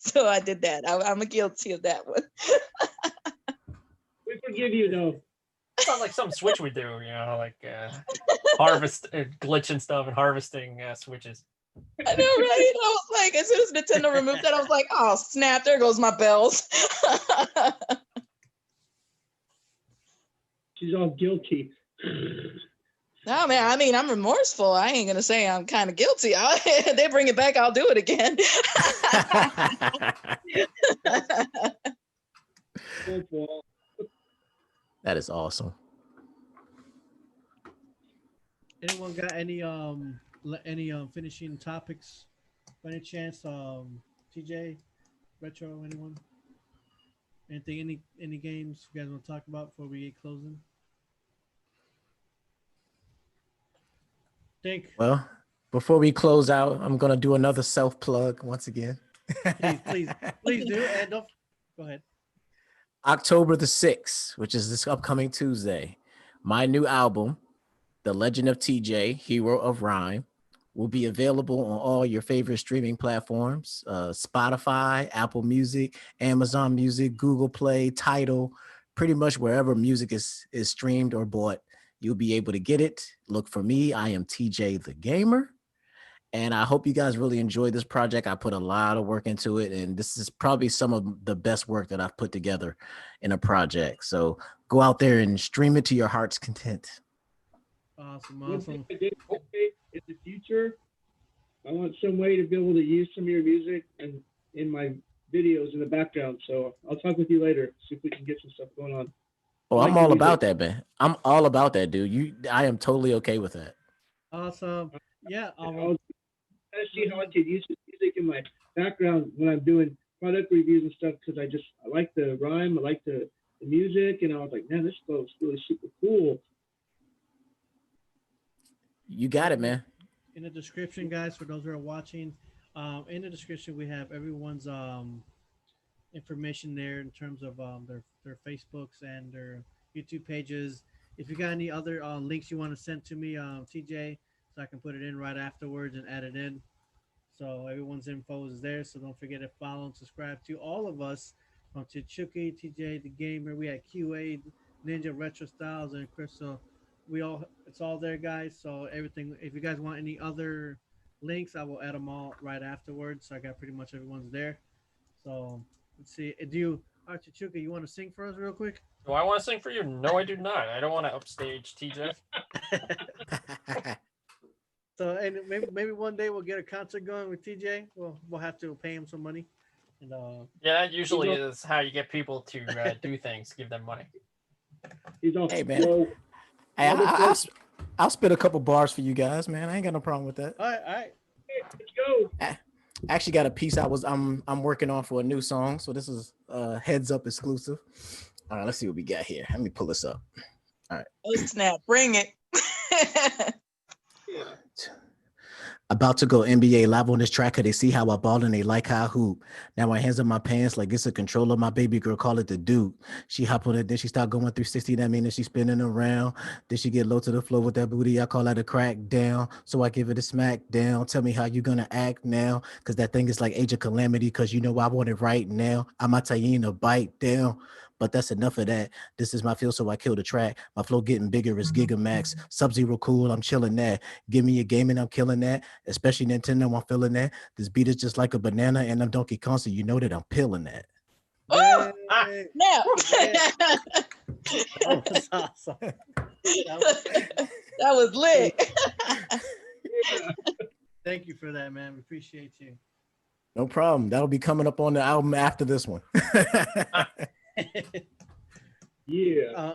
So I did that. I'm guilty of that one. We forgive you, though. It's not like some Switch would do, you know, like harvest, glitching stuff and harvesting switches. I know, right? I was like, as soon as Nintendo removed that, I was like, oh, snap, there goes my bells. She's all guilty. No, man, I mean, I'm remorseful. I ain't going to say I'm kind of guilty. They bring it back, I'll do it again. That is awesome. Anyone got any finishing topics by any chance? TJ, Retro, anyone? Anything, any games you guys want to talk about before we get closing? Well, before we close out, I'm gonna do another self plug once again. please do. And don't go ahead. October the 6th, which is this upcoming Tuesday, my new album, The Legend of Teejay, Hero of Rhyme, will be available on all your favorite streaming platforms, Spotify, Apple Music, Amazon Music, Google Play, Tidal, pretty much wherever music is streamed or bought, you'll be able to get it. Look for me. I am Teejay the Gamer. And I hope you guys really enjoyed this project. I put a lot of work into it, and this is probably some of the best work that I've put together in a project. So go out there and stream it to your heart's content. Awesome. In the future, I want some way to be able to use some of your music and in my videos in the background. So I'll talk with you later, see if we can get some stuff going on. Oh, I'm all about that, man. I'm all about that, dude. I am totally okay with that. Awesome. Yeah. I'll see how I can use music in my background when I'm doing product reviews and stuff, because I like the rhyme, I like the music, and I was like, man, this flow's really super cool. You got it, man. In the description, guys, for those who are watching, in the description we have everyone's information there in terms of their Facebooks and their YouTube pages. If you got any other links you want to send to me, TJ, so I can put it in right afterwards and add it in. So everyone's info is there. So don't forget to follow and subscribe to all of us from CHICHUKI, TJ the Gamer. We had QA, Ninja, Retro Stylz, and Crystal. It's all there, guys. So everything. If you guys want any other links, I will add them all right afterwards. So I got pretty much everyone's there. So let's see. CHICHUKI, you want to sing for us real quick? Do I want to sing for you? No, I do not. I don't want to upstage TJ. So, and maybe one day we'll get a concert going with TJ. We'll have to pay him some money. And yeah, that usually is how you get people to do things. Give them money. Hey, man. Hey, I'll spit a couple bars for you guys, man. I ain't got no problem with that. All right. Let's go. I actually got a piece I'm working on for a new song, so this is a heads up exclusive. All right, let's see what we got here. Let me pull this up. All right. Oh snap! Bring it. About to go NBA live on this track. Cause they see how I ball and they like how I hoop. Now my hands in my pants like it's a controller. My baby girl call it the dude. She hop on it, then she start going 360. That means she spinning around. Then she get low to the floor with that booty. I call that a crack down. So I give it a smack down. Tell me how you gonna act now. Cause that thing is like Age of Calamity. Cause you know I want it right now. I might tell you to bite down. But that's enough of that. This is my feel, so I kill the track. My flow getting bigger is Gigamax. Sub-Zero cool, I'm chilling that. Give me a game and I'm killing that. Especially Nintendo, I'm feeling that. This beat is just like a banana and I'm Donkey Kong, so you know that I'm peeling that. Oh, no. That was awesome. That was lit. Thank you for that, man. We appreciate you. No problem. That'll be coming up on the album after this one. Yeah.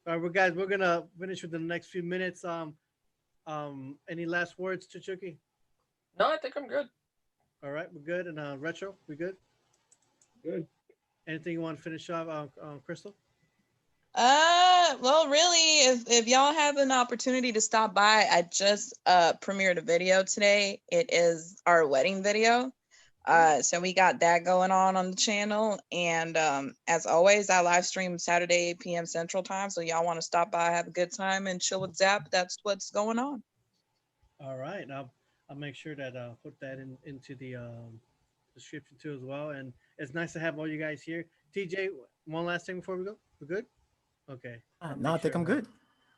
All right, guys, we're gonna finish with the next few minutes. Any last words, Chichuki? No, I think I'm good. All right, we're good. And Retro, we good? Good. Anything you want to finish off on Crystal? Well, really, if y'all have an opportunity to stop by, I just premiered a video today. It is our wedding video. So we got that going on the channel. And as always, I live stream Saturday, 8 p.m. Central Time. So y'all want to stop by, have a good time, and chill with Zap, that's what's going on. All right. I'll make sure that put that into the description too as well. And it's nice to have all you guys here. TJ, one last thing before we go. We're good? Okay. No, I think I'm good.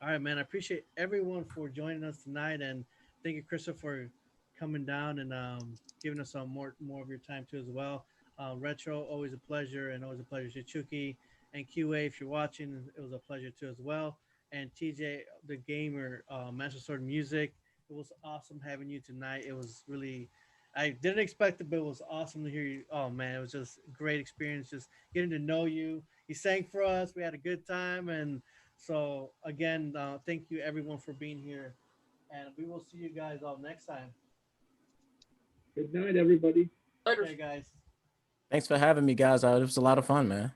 All right, man. I appreciate everyone for joining us tonight. And thank you, Crystal, for coming down and giving us some more of your time too as well. Retro, always a pleasure, and always a pleasure. Chichuki and QA, if you're watching, it was a pleasure too as well. And TJ, the gamer, Master Sword Music, it was awesome having you tonight. It was really, I didn't expect it, but it was awesome to hear you. Oh man, it was just a great experience, just getting to know you. You sang for us. We had a good time, and so again, thank you everyone for being here, and we will see you guys all next time. Good night, everybody. Later. Okay, guys. Thanks for having me, guys. It was a lot of fun, man.